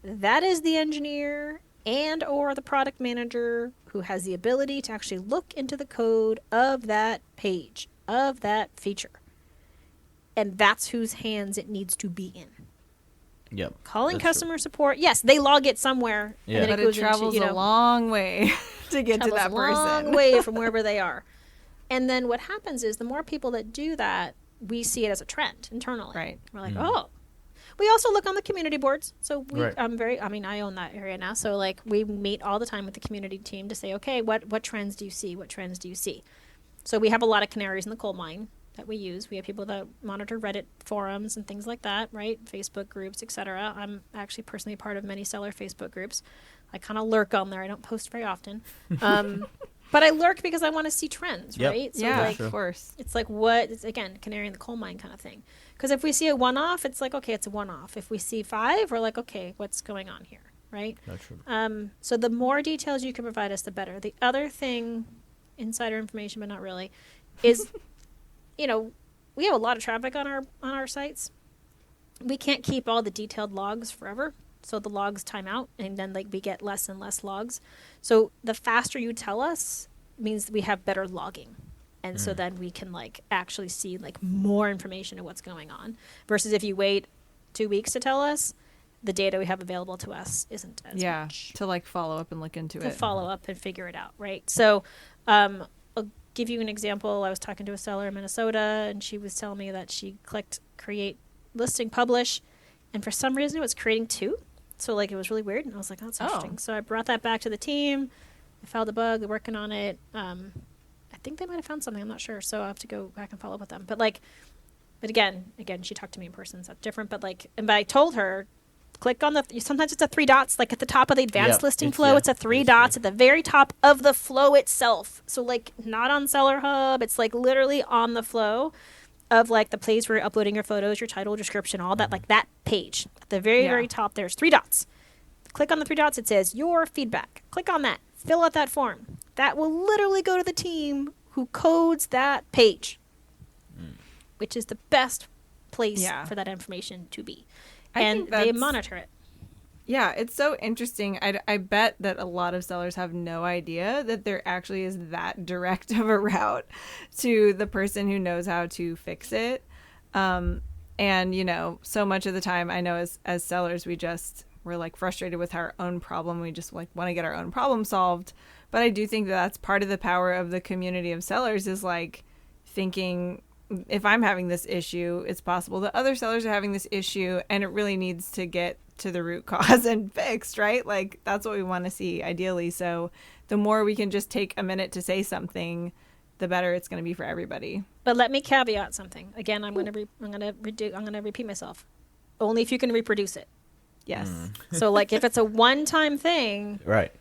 That is the engineer and or the product manager who has the ability to actually look into the code of that page, of that feature. And that's whose hands it needs to be in. Yep. Calling that's true. customer support, yes, they log it somewhere. Yeah. And then But it it goes travels into, a long way to get to travels that a long person. way from wherever they are. And then what happens is the more people that do that, we see it as a trend internally. Right. We're like, oh. We also look on the community boards. So we, Right. I own that area now. So like we meet all the time with the community team to say, okay, what trends do you see? What trends do you see? So we have a lot of canaries in the coal mine that we use. We have people that monitor Reddit forums and things like that, right? Facebook groups, etc. I'm actually personally part of many seller Facebook groups. I kind of lurk on there. I don't post very often. But I lurk because I want to see trends, Yep. right? So Yeah, like, of course. it's like it's again, canary in the coal mine kind of thing. Because if we see a one-off, it's like, okay, it's a one-off. If we see 5, we're like, okay, what's going on here, right? That's true. So the more details you can provide us, the better. The other thing, insider information, but not really, is, we have a lot of traffic on our sites. We can't keep all the detailed logs forever. So the logs time out, and then we get less and less logs. So the faster you tell us means we have better logging. And so then we can actually see more information of what's going on. Versus if you wait 2 weeks to tell us, the data we have available to us isn't as much to follow up and look into to it. follow up and figure it out, right? So I'll give you an example. I was talking to a seller in Minnesota, and she was telling me that she clicked create listing publish, and for some reason it was creating 2. So it was really weird, and I was like, oh, that's interesting. So I brought that back to the team. I found the bug. They're working on it. I think they might have found something. I'm not sure. So I'll have to go back and follow up with them. But but again, she talked to me in person, so that's different. But but I told her, click on sometimes it's a 3 dots, at the top of the advanced listing flow, it's a 3 dots at the very top of the flow itself. So not on Seller Hub. It's literally on the flow of the place where you're uploading your photos, your title, description, all that, that page. At the very, very top, there's 3 dots. Click on the 3 dots. It says your feedback. Click on that. Fill out that form. That will literally go to the team who codes that page, which is the best place for that information to be. I And think they that's- monitor it. Yeah, it's so interesting. I bet that a lot of sellers have no idea that there actually is that direct of a route to the person who knows how to fix it. And, so much of the time I know as sellers, we're like frustrated with our own problem. We just like want to get our own problem solved. But I do think that that's part of the power of the community of sellers is like thinking, if I'm having this issue, it's possible that other sellers are having this issue and it really needs to get to the root cause and fixed, right? Like that's what we want to see ideally. So the more we can just take a minute to say something, the better it's going to be for everybody. But let me caveat something. Again, I'm going to repeat myself. Only if you can reproduce it. Yes. So like if it's a one-time thing, Right.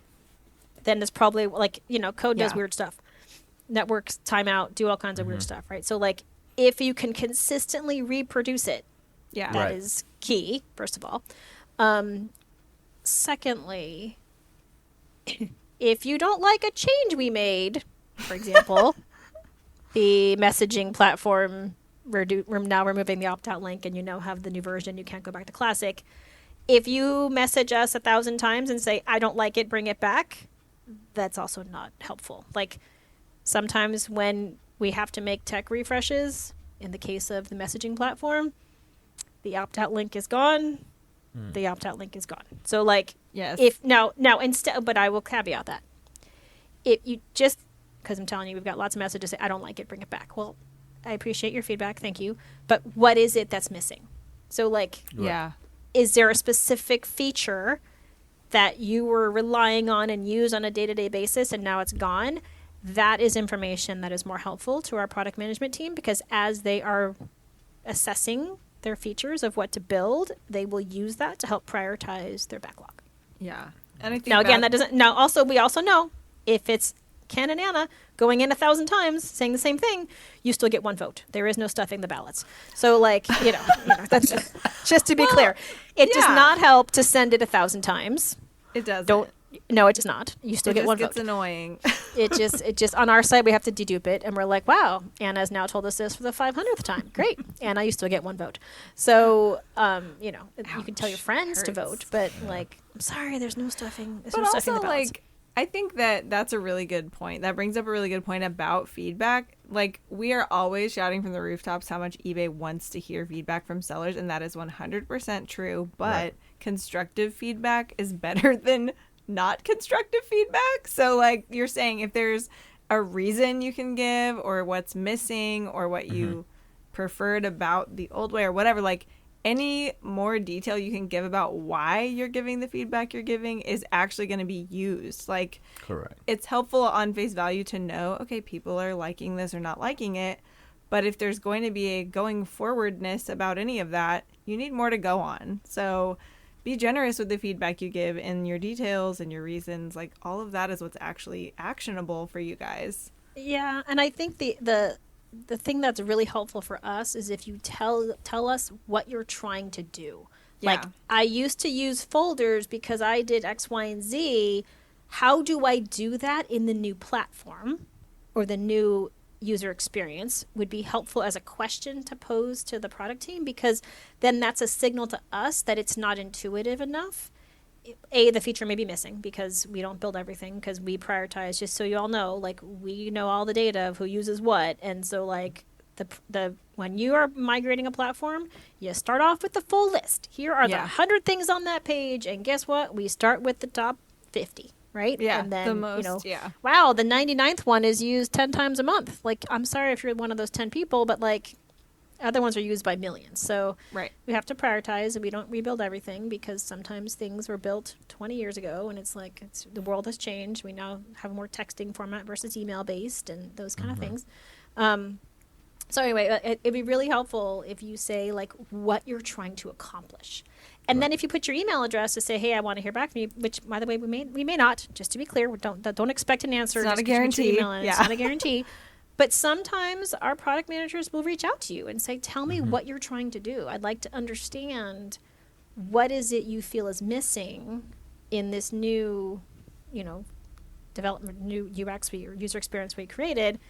then it's probably like, code does Yeah. weird stuff. Networks time out, do all kinds of weird stuff, right? So like if you can consistently reproduce it, Yeah. that Right. is key, first of all. Secondly, if you don't like a change we made, for example, the messaging platform, we're now removing the opt-out link and have the new version, you can't go back to classic. If you message us 1,000 times and say, I don't like it, bring it back, that's also not helpful. Like sometimes when we have to make tech refreshes, in the case of the messaging platform, the opt-out link is gone. The opt-out link is gone. So like, Yes. if now instead, but I will caveat that. If you just, because I'm telling you, we've got lots of messages say, I don't like it, bring it back. Well, I appreciate your feedback. Thank you. But what is it that's missing? So like, Yeah. is there a specific feature that you were relying on and use on a day-to-day basis and now it's gone? That is information that is more helpful to our product management team, because as they are assessing their features of what to build, they will use that to help prioritize their backlog. Yeah. And I think Now again, that doesn't, now also, we also know if it's Ken and Anna going in 1,000 times saying the same thing, you still get one vote. There is no stuffing the ballots. So like, that's just to be clear. It does yeah. not help to send it 1,000 times. it does. No, it does not. You still It get just one gets vote. annoying. It just on our side we have to dedupe it, and we're like, wow, Anna's now told us this for the 500th time. Great, Anna, you still get one vote. So you can tell your friends to hurts. vote, but like, I'm sorry, there's no stuffing. There's But no stuffing also, the ballots. like, I think that that's a really good point. That brings up a really good point about feedback. Like, we are always shouting from the rooftops how much eBay wants to hear feedback from sellers, and that is 100% true. But Right. constructive feedback is better than not constructive feedback. So, like, you're saying if there's a reason you can give, or what's missing, or what you preferred about the old way, or whatever, like, any more detail you can give about why you're giving the feedback you're giving is actually going to be used. Like, Correct. it's helpful on face value to know, okay, people are liking this or not liking it. But if there's going to be a going forwardness about any of that, you need more to go on. So be generous with the feedback you give and your details and your reasons. Like, all of that is what's actually actionable for you guys. Yeah, and I think the thing that's really helpful for us is if you tell us what you're trying to do. Like, Yeah. I used to use folders because I did X, Y, and Z. How do I do that in the new platform or the new user experience would be helpful as a question to pose to the product team, because then that's a signal to us that it's not intuitive enough. The feature may be missing because we don't build everything, because we prioritize, just so you all know, like, we know all the data of who uses what. And so like the when you are migrating a platform, you start off with the full list. Here are the Yeah. 100 things on that page, and guess what? We start with the top 50, right? Yeah, And then, the most, yeah. wow, the 99th one is used 10 times a month. Like, I'm sorry if you're one of those 10 people, but like, other ones are used by millions. So Right. we have to prioritize, and we don't rebuild everything, because sometimes things were built 20 years ago and it's like, the world has changed. We now have a more texting format versus email based and those kind of things. So anyway, it'd be really helpful if you say like what you're trying to accomplish. And then if you put your email address to say, hey, I want to hear back from you, which, by the way, we may not, just to be clear, don't expect an answer. It's not just a 'cause you put your guarantee. email in. Yeah. It's not a guarantee. But sometimes our product managers will reach out to you and say, tell me what you're trying to do. I'd like to understand what is it you feel is missing in this new, development, new UX or user experience we created,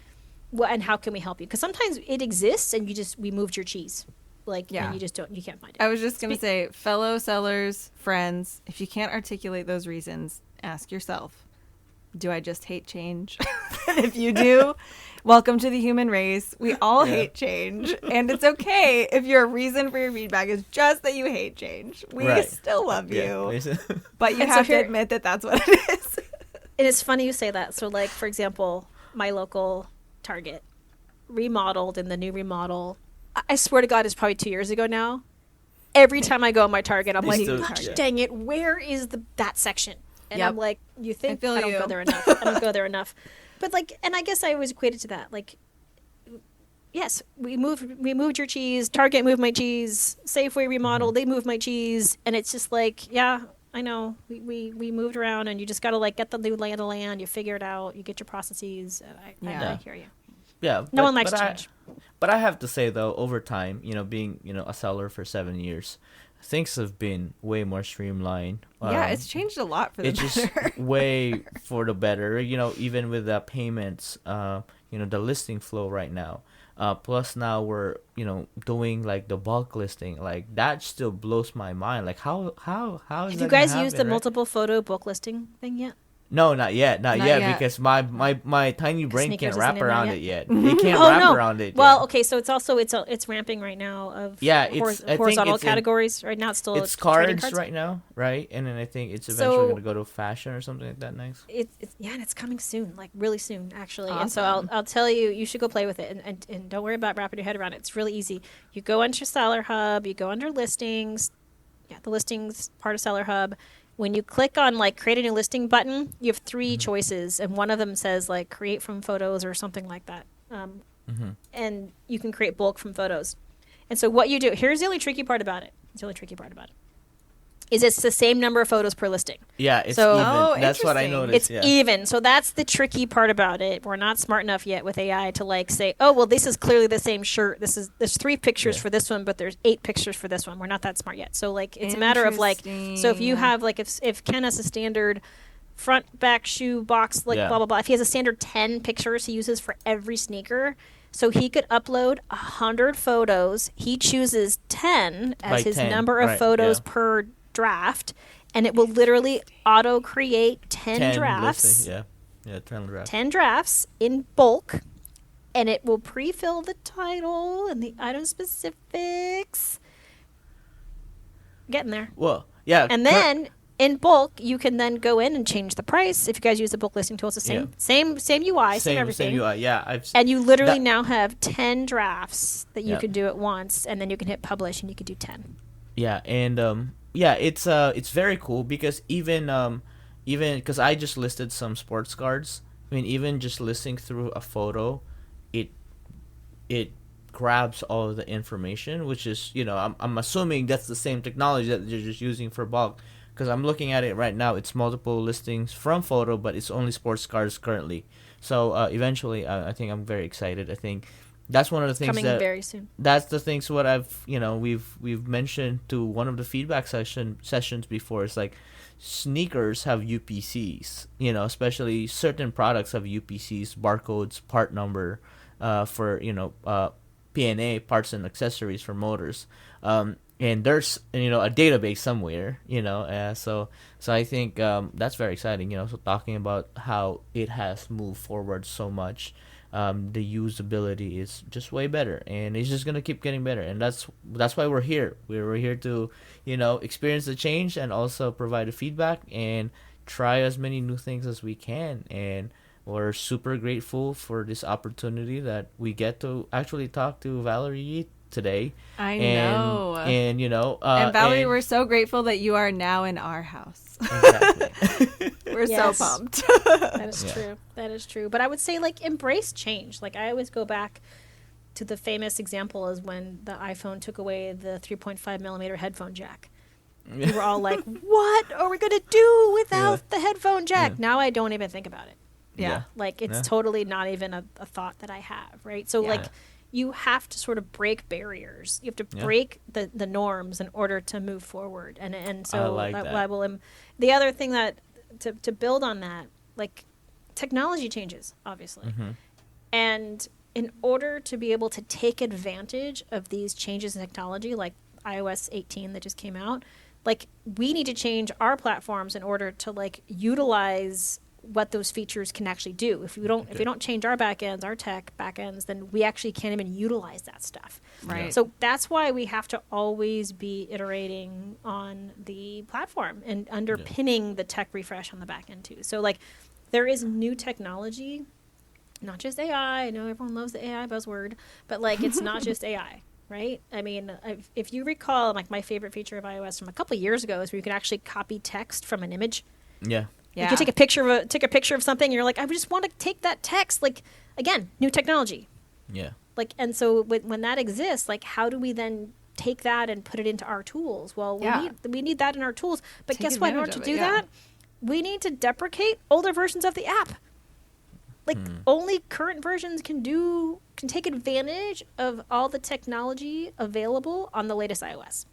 and how can we help you? Because sometimes it exists and we moved your cheese. like, Yeah. and you can't find it. I was just going to say, fellow sellers, friends, if you can't articulate those reasons, ask yourself, do I just hate change? If you do, welcome to the human race. We all hate change. And it's okay if your reason for your feedback is just that you hate change. We Right. still love you. Yeah. But you And so have to here- admit that that's what it is. And it's funny you say that. So, like, for example, my local Target remodeled, in the new remodel, I swear to God, it's probably 2 years ago now. Every time I go in my Target, I'm They like, still- gosh, yeah. dang it, where is that section? And Yep. I'm like, you think feel I don't you. go there enough? I don't go there enough. But like, and I guess I always equated to that. Like, yes, we moved your cheese. Target moved my cheese. Safeway remodeled. They moved my cheese. And it's just like, yeah, I know. We moved around, and you just gotta like get the new lay of the land. You figure it out. You get your processes. And I Yeah. hear you. Yeah. No one likes I- change. But I have to say though, over time, being a seller for 7 years, things have been way more streamlined. Yeah, it's changed a lot for the It's just better. way for the better. Even with the payments, the listing flow right now. Plus now we're doing like the bulk listing. Like that still blows my mind. Like how is Have you that guys gonna used the happen, right? multiple photo book listing thing yet? No, not yet, not Not yet, yet. because my tiny brain Sneakers can't isn't wrap in there around yet? it yet. It can't Oh wrap no! around it. Well, yet. okay, so it's ramping right now of Yeah, it's- I think horizontal it's in- categories. Right now, it's still It's trading cards right now, right? And then I think it's eventually So- going to go to fashion or something like that next. It's and it's coming soon, like really soon, actually. And so Awesome. I'll tell you, you should go play with it, and don't worry about wrapping your head around it. It's really easy. You go under Seller Hub, you go under listings, the listings part of Seller Hub. When you click on like create a new listing button, you have 3 choices, and one of them says like create from photos or something like that. And you can create bulk from photos. And so what you do, here's the only tricky part about it. Is it's the same number of photos per listing. Yeah, it's So- even. Oh, That's what I interesting. noticed. It's yeah. even. So that's the tricky part about it. We're not smart enough yet with AI to like say, oh, well, this is clearly the same shirt. There's 3 pictures Yeah. for this one, but there's 8 pictures for this one. We're not that smart yet. So like, it's a matter of like, so if you Interesting. have like, if Ken has a standard front, back, shoe, box, like Yeah. blah, blah, blah. If he has a standard 10 pictures he uses for every sneaker, so he could upload 100 photos. He chooses 10 as By his 10, number of right, photos yeah. per draft, and it will literally auto create 10 drafts. listings, yeah, 10 drafts. 10 drafts in bulk, and it will pre-fill the title and the item specifics. Getting there. Well, yeah, And then in bulk, you can then go in and change the price. If you guys use the bulk listing tool, it's the same. Yeah. Same UI, same everything. Same UI. Yeah, And you literally That- now have 10 drafts that you Yeah. can do at once, and then you can hit publish and you can do 10. Yeah, and it's very cool because even because I just listed some sports cards. I mean, even just listing through a photo, it grabs all of the information, which is I'm assuming that's the same technology that you're just using for bulk. Because I'm looking at it right now, it's multiple listings from photo, but it's only sports cards currently. So eventually, I think I'm very excited. I think that's one of the things Coming that very soon. that's the things what I've we've mentioned to one of the feedback sessions before. It's like sneakers have UPCs, especially certain products have UPCs, barcodes, part number, for P&A, parts and accessories for motors. And there's a database somewhere, so I think that's very exciting. So talking about how it has moved forward so much. The usability is just way better, and it's just gonna keep getting better, and that's why we're here. We're here to experience the change and also provide the feedback and try as many new things as we can. And we're super grateful for this opportunity that we get to actually talk to Valerie Yee today. I and, know. and And Valerie, we're so grateful that you are now in our house. exactly. We're Yes. so pumped. That is Yeah. true. That is true. But I would say, like, embrace change. Like, I always go back to the famous example is when the iPhone took away the 3.5 millimeter headphone jack. We were all like, what are we going to do without the headphone jack? Yeah. Now I don't even think about it. Yeah. Like, it's Yeah. totally not even a thought that I have, right? So, Yeah. like, you have to sort of break barriers. You have to Yeah. break the norms in order to move forward. And so I like that. I will. The other thing that to build on that, like, technology changes, obviously, Mhm. and in order to be able to take advantage of these changes in technology, like iOS 18 that just came out, like we need to change our platforms in order to like utilize what those features can actually do. If we don't change our backends, our tech backends, then we actually can't even utilize that stuff. Right. So that's why we have to always be iterating on the platform and underpinning the tech refresh on the back end too. So like there is new technology, not just AI. I know everyone loves the AI buzzword, but like it's not just AI, right? I mean, if you recall, like my favorite feature of iOS from a couple of years ago is where you can actually copy text from an image. Yeah. You can take a picture of something, and you're like, I just want to take that text. Like, again, new technology. Yeah. Like, and so when that exists, like, how do we then take that and put it into our tools? Well, we need that in our tools. But guess what? In order to do that, we need to deprecate older versions of the app. Like, only current versions can take advantage of all the technology available on the latest iOS.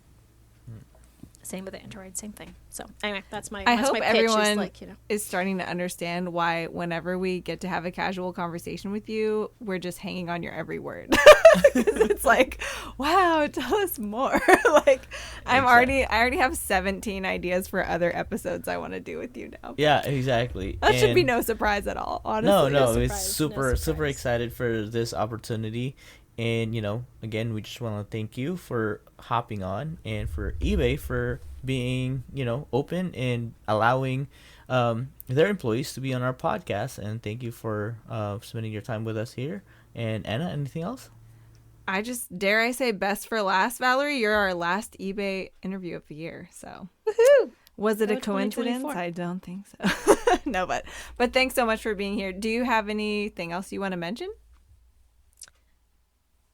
Same with Android, same thing. So anyway, that's my I hope pitch, everyone is is starting to understand why whenever we get to have a casual conversation with you, we're just hanging on your every word. 'Cause it's like, wow, tell us more. Like I already have 17 ideas for other episodes I want to do with you now. Yeah, exactly. That should be no surprise at all, honestly. No, surprise, it's super excited for this opportunity. And, again, we just want to thank you for hopping on and for eBay for being, open and allowing their employees to be on our podcast. And thank you for spending your time with us here. And Anna, anything else? I just dare I say best for last, Valerie. You're our last eBay interview of the year. So woohoo! Was it a Go coincidence? 2024. I don't think so. No, but thanks so much for being here. Do you have anything else you want to mention?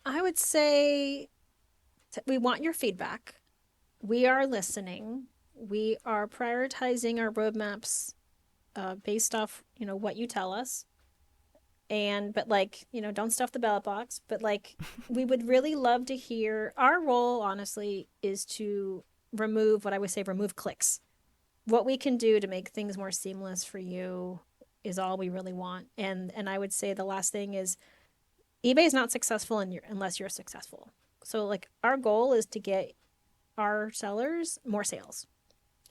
I would say we want your feedback. We are listening. We are prioritizing our roadmaps based off, what you tell us. But don't stuff the ballot box. But we would really love to hear. Our role, honestly, is to remove clicks. What we can do to make things more seamless for you is all we really want. And I would say the last thing is, eBay is not successful unless you're successful. So our goal is to get our sellers more sales.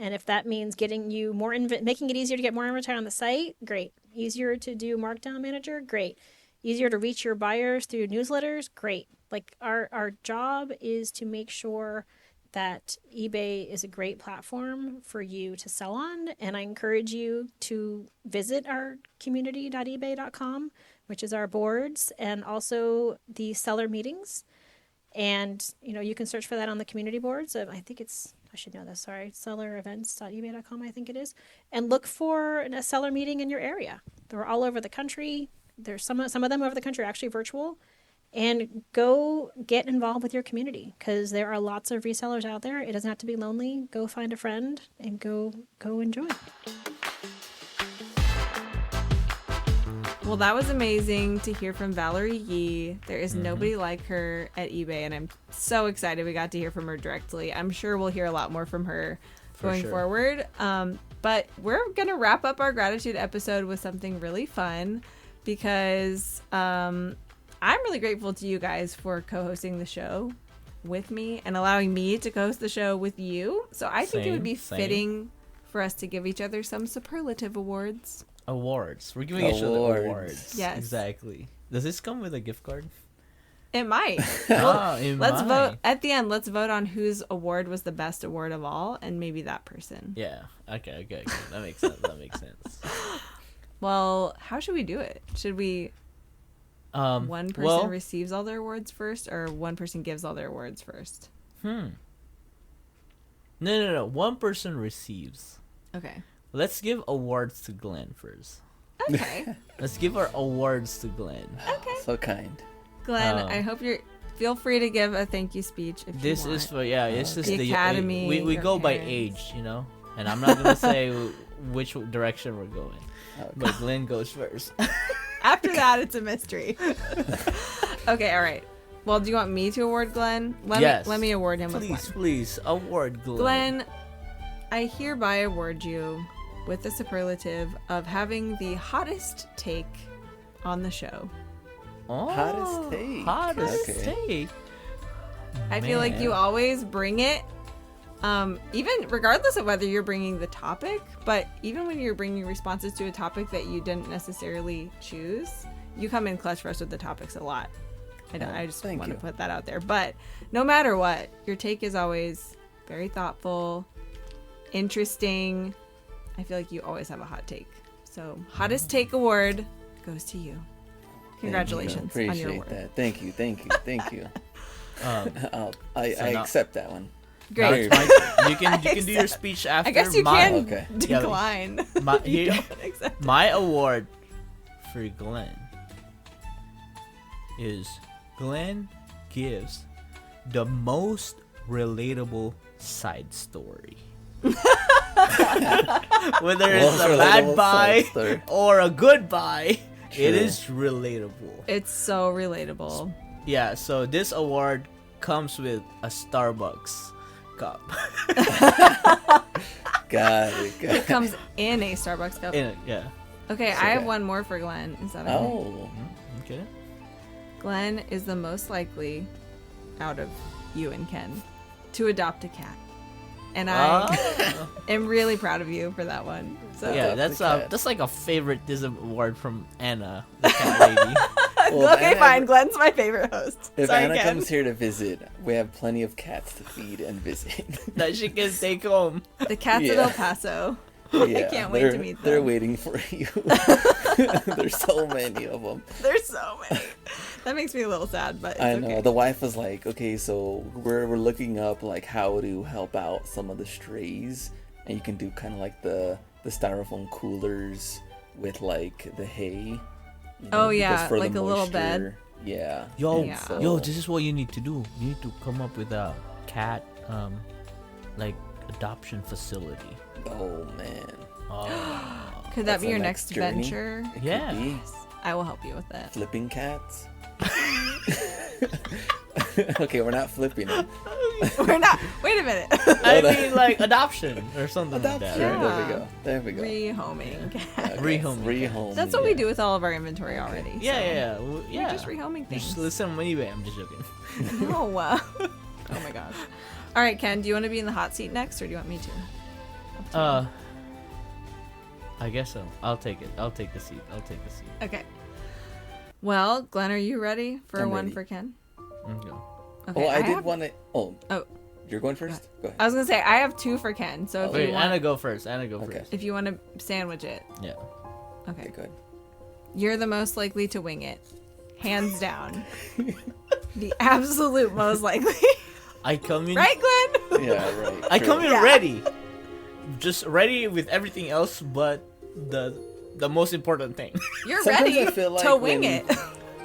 And if that means getting you making it easier to get more inventory on the site, great. Easier to do Markdown Manager, great. Easier to reach your buyers through newsletters, great. Our job is to make sure that eBay is a great platform for you to sell on. And I encourage you to visit our community.ebay.com, which is our boards, and also the seller meetings. And, you can search for that on the community boards. I should know this, sorry, sellerevents.ebay.com, I think it is. And look for a seller meeting in your area. They're all over the country. There's some of them over the country are actually virtual. And go get involved with your community because there are lots of resellers out there. It doesn't have to be lonely. Go find a friend and go enjoy. Well, that was amazing to hear from Valerie Yee. There is nobody like her at eBay, and I'm so excited we got to hear from her directly. I'm sure we'll hear a lot more from her going forward. But we're going to wrap up our gratitude episode with something really fun because I'm really grateful to you guys for co-hosting the show with me and allowing me to co-host the show with you. So I think it would be fitting for us to give each other some superlative awards. Awards. We're giving each other awards. Yes. Exactly. Does this come with a gift card? It might. Let's vote at the end. Let's vote on whose award was the best award of all, and maybe that person. Yeah. Okay. That makes sense. Well, how should we do it? Should we... one person receives all their awards first, or one person gives all their awards first? No. One person receives. Okay. Let's give awards to Glenn first. Okay. Let's give our awards to Glenn. Okay. So kind. Glenn, I hope feel free to give a thank you speech if this you want. Is for this is the Academy. We go by age, and I'm not gonna say which direction we're going, but Glenn goes first. After that, it's a mystery. Okay, all right. Well, do you want me to award Glenn? Let me award him with one. Please, award Glenn. Glenn, I hereby award you with the superlative of having the hottest take on the show. Oh, Hottest take. Hottest Okay. take. I feel like you Man. always bring it, even regardless of whether you're bringing the topic, but even when you're bringing responses to a topic that you didn't necessarily choose, you come in clutch for us with the topics a lot. I just thank want to you. put that out there. But no matter what, your take is always very thoughtful, interesting. I feel like you always have a hot take. So, hottest take award goes to you. Congratulations Thank you. on your Appreciate award. that. Thank you. Thank you. Thank you. I now- accept that one. Now Great. it's my turn. You can do your speech after. I guess you my, can Okay. decline. My, You here, don't accept. my award for Glenn is Glenn gives the most relatable side story. Whether it's Most a bad relatable buy side story. or a good buy, True. it is relatable. It's so relatable. Yeah, so this award comes with a Starbucks cup. Got it. Got It it. comes in a Starbucks cup. Yeah. Okay, It's I have okay. one more for Glenn. Is that okay? Oh. Okay. Glenn is the most likely out of you and Ken to adopt a cat. And I Ah. am really proud of you for that one. So Yeah, Adopt that's a cat. that's like a favoritism award from Anna, the cat lady. Well, if okay, Anna fine. ever- Glenn's my favorite host. If Sorry, Anna Ken. comes here to visit, we have plenty of cats to feed and visit. That she can take home. The cat's at Yeah. El Paso. Yeah, can't wait to they're- meet They're them. waiting for you. There's so many of them. There's so many. That makes me a little sad, but it's I know. okay. The wife was like, okay, so we're looking up like how to help out some of the strays, and you can do kind of like the styrofoam coolers with like the hay. You Oh, because yeah, for the like a little bed. moisture- Yeah. Yo, Yeah. So- yo, this is what you need to do. You need to come up with a cat, like adoption facility. Oh man. Oh, Could that That's be our your next next journey. venture? It Yeah. could be I will help you with that. flipping cats. Okay, we're not flipping them. We're not. Wait a minute. I mean like adoption or something like Adoption. that. Right? Yeah. There we go. Rehoming. Okay. Rehoming. Rehoming. That's what we yeah. do with all of our inventory already. Yeah, so. yeah, well, yeah. We're just rehoming things. Just listen on eBay. I'm just joking. No. Oh my gosh. All right, Ken. Do you want to be in the hot seat next, or do you want me to? I guess so. I'll take it. I'll take the seat. Okay. Well, Glenn, are you ready for I'm one ready. for Ken? Okay. Okay. Oh, I did have- want to. Oh, Oh, you're going first. Go ahead. I was gonna say I have two for Ken. So if Wait, you want, Anna, go first. Anna, go Okay. first. if you want to sandwich it, Yeah. okay. Okay, good. You're the most likely to wing it, hands down. The absolute most likely, I come in. right, Glenn? Yeah, right. I true. come in Yeah. ready. Just ready with everything else, but the most important thing. You're Sometimes ready I feel like to wing when- it.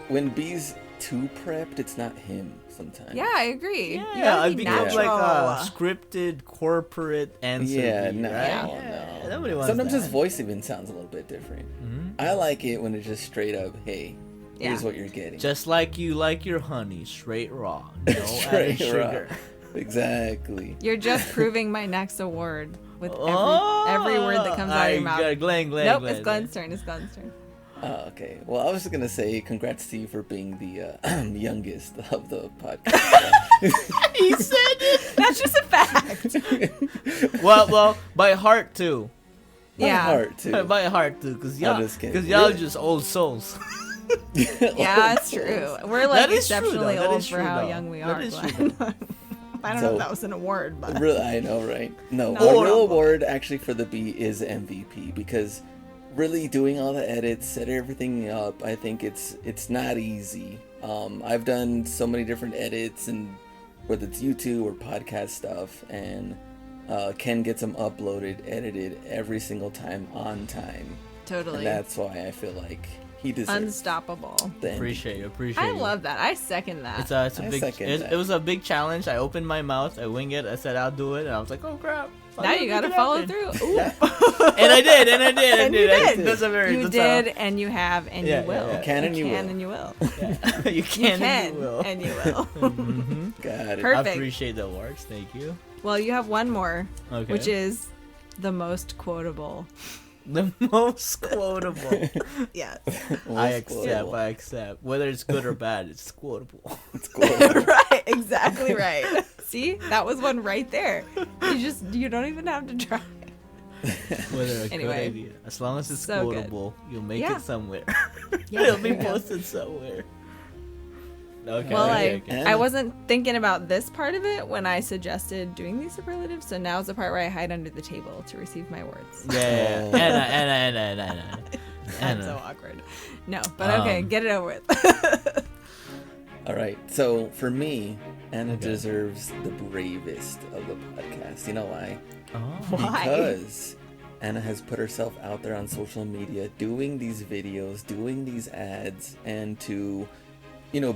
When B's too prepped, it's not him. Sometimes. Yeah, I agree. You Yeah, gotta I be become natural. like a scripted corporate answer. Yeah, bee, no, right? no. Nobody wants Sometimes that. his voice even sounds a little bit different. Mhm. I like it when it's just straight up, hey, here's Yeah. what you're getting. Just like you like your honey, straight raw, no added Straight sugar. raw. Exactly. You're just proving my next award with Oh, every word that comes out of your mouth. Glenn, Nope, it's Glenn's turn. It's Glenn's turn. Oh, okay. Well, I was just gonna say congrats to you for being the youngest of the podcast. He said it. That's just a fact. Well, by heart too. My Yeah. heart too. By heart too, cause y'all, just kidding. cause y'all Really? just old souls. Yeah, it's true. We're like That is true, exceptionally though. That old is for true, how though. young we That are, is Glenn. I don't know So- if that was an award, but Really, I know, right? No, No. the Or- real award actually for the B is MVP because really doing all the edits, set everything up. I think it's not easy. I've done so many different edits, and whether it's YouTube or podcast stuff, and Ken gets them uploaded, edited every single time on time, totally and that's why I feel like he deserves unstoppable. the MVP. Appreciate you. I love that. I second that. It's a I big. second that. It was a big challenge. I opened my mouth. I wing it. I said I'll do it, and I was like, oh crap. I now didn't you make gotta it follow happen. through. Ooh. And I did. And And you did. That's a very. You that's did, and you have, and Yeah, you will. yeah, yeah. Can and you will. and you will. A, you You can. can, And you will. and you will. hmm Got it. Perfect. I appreciate the awards. Thank you. Well, you have one more, Okay. which is the most quotable. The most quotable. Yes. I accept. Whether it's good or bad, it's quotable. It's quotable. Right, exactly right. See, that was one right there. You don't even have to try. Whether a Anyway. good idea. As long as it's So good. quotable, you'll make Yeah. it somewhere. Yeah, It'll be there you go. posted somewhere. Okay. Well, okay. I wasn't thinking about this part of it when I suggested doing these superlatives, so now's the part where I hide under the table to receive my words. Yeah. Anna. That's so awkward. No, but okay, get it over with. All right. So for me, Anna Okay. deserves the bravest of the podcast. You know why? Oh. Why? Because Anna has put herself out there on social media doing these videos, doing these ads, and to,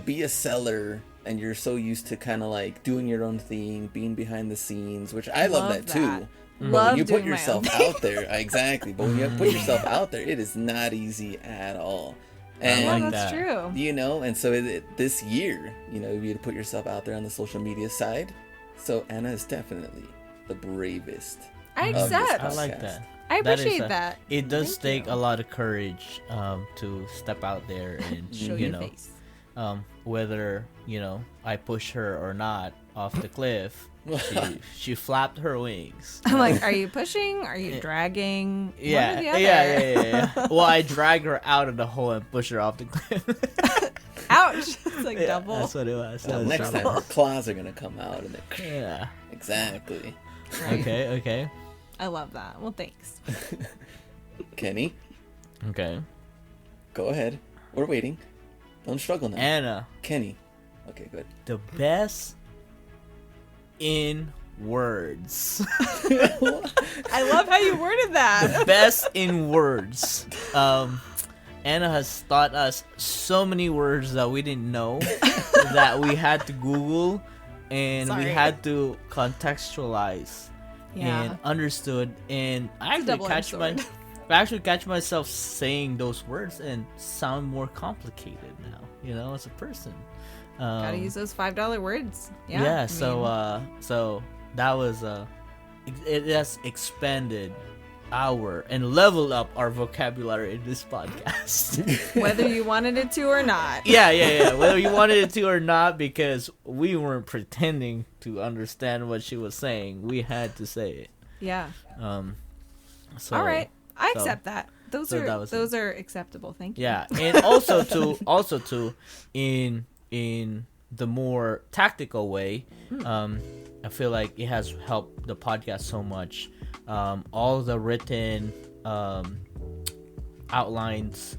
be a seller, and you're so used to kind of like doing your own thing, being behind the scenes, which I love that too. But Love when you put doing my own yourself thing. out there, exactly. But when you put yourself out there, it is not easy at all. And like Yeah, that's that. true. and so this year, you had to put yourself out there on the social media side. So Anna is definitely the bravest. I of this accept. I like podcast. that. I That is appreciate that. It does Thank take you. a lot of courage to step out there and Show you your know face. whether I push her or not off the cliff. She flapped her wings. I'm like, are you pushing? Are you dragging? One or Yeah, the other. yeah. Well, I drag her out of the hole and push her off the cliff. Ouch! It's like Yeah, double. That's what it was. Well, That was next time double. her claws are gonna come out, and Yeah. exactly. Right. Okay. I love that. Well, thanks. Kenny, Okay. go ahead. We're waiting. Don't struggle now. Anna, Kenny. Okay, good. the best in words. I love how you worded that. Best in words. Anna has taught us so many words that we didn't know that we had to Google and we Sorry. had to contextualize Yeah. and understood. And I It's a double-edged I actually catch myself saying those words and sound more complicated now. As a person. Gotta use those $5 words. Yeah. Yeah. I So that was it has expanded and leveled up our vocabulary in this podcast. mean, whether you wanted it to or not. yeah. Whether you wanted it to or not, because we weren't pretending to understand what she was saying. We had to say it. Yeah. So, All right. I so- accept that. Those so are that was those are acceptable. Thank you. Yeah, and also too in the more tactical way, I feel like it has helped the podcast so much. All the written outlines,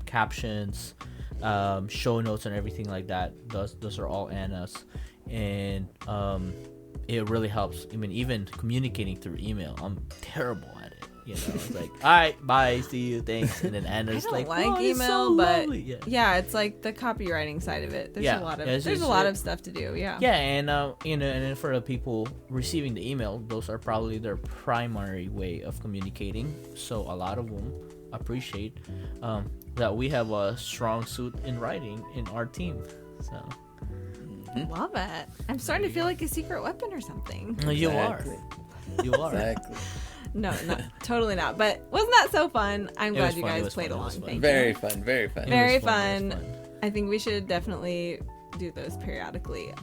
captions, show notes, and everything like that. Those are all Anna's, and it really helps. I mean, even communicating through email, I'm terrible at it. It's like, all right, bye, see you, thanks, and then I Anna's don't like, like "Oh, it's email, so but lovely." yeah, it's like the copywriting side of it. There's Yeah. a lot of Yeah, it's there's a just- lot of stuff to do. Yeah. Yeah, and and then for the people receiving the email, those are probably their primary way of communicating. So a lot of them appreciate that we have a strong suit in writing in our team. So Love it. I'm starting to feel like a secret weapon or something. you Exactly. are. Exactly. No, totally not. But wasn't that so fun? I'm It glad was you fun, it guys was played fun, it along. was fun. Thank Very you. fun. Very fun. It Very was fun, it was fun. I think we should definitely do those periodically.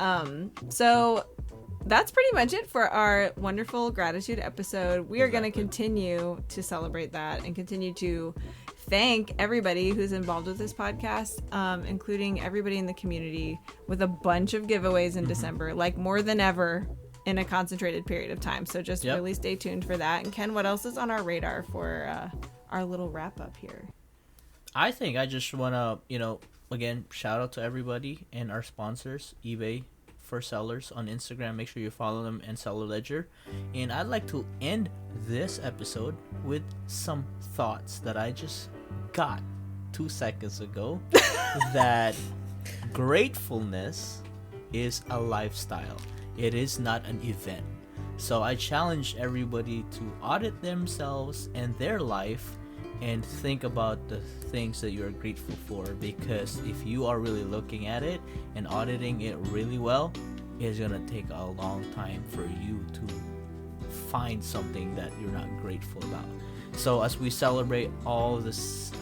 So that's pretty much it for our wonderful gratitude episode. We are going to continue to celebrate that and continue to thank everybody who's involved with this podcast, including everybody in the community, with a bunch of giveaways in December, like more than ever in a concentrated period of time. So just Yep. really stay tuned for that. And Ken, what else is on our radar for our little wrap up here? I think I just want to, again, shout out to everybody and our sponsors, eBay for Sellers on Instagram. Make sure you follow them and Seller Ledger. And I'd like to end this episode with some thoughts that I just got 2 seconds ago that gratefulness is a lifestyle. It is not an event. So I challenge everybody to audit themselves and their life and think about the things that you're grateful for, because if you are really looking at it and auditing it really well, it's gonna take a long time for you to find something that you're not grateful about. So as we celebrate all the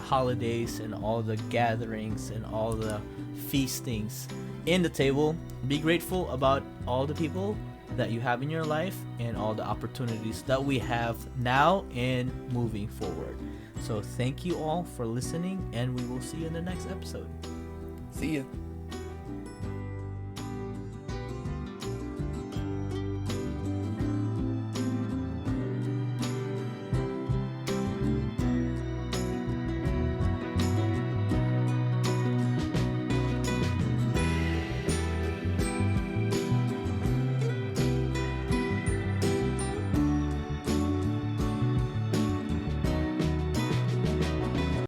holidays and all the gatherings and all the feastings in the table, be grateful about all the people that you have in your life and all the opportunities that we have now and moving forward. So thank you all for listening, and we will see you in the next episode. See ya.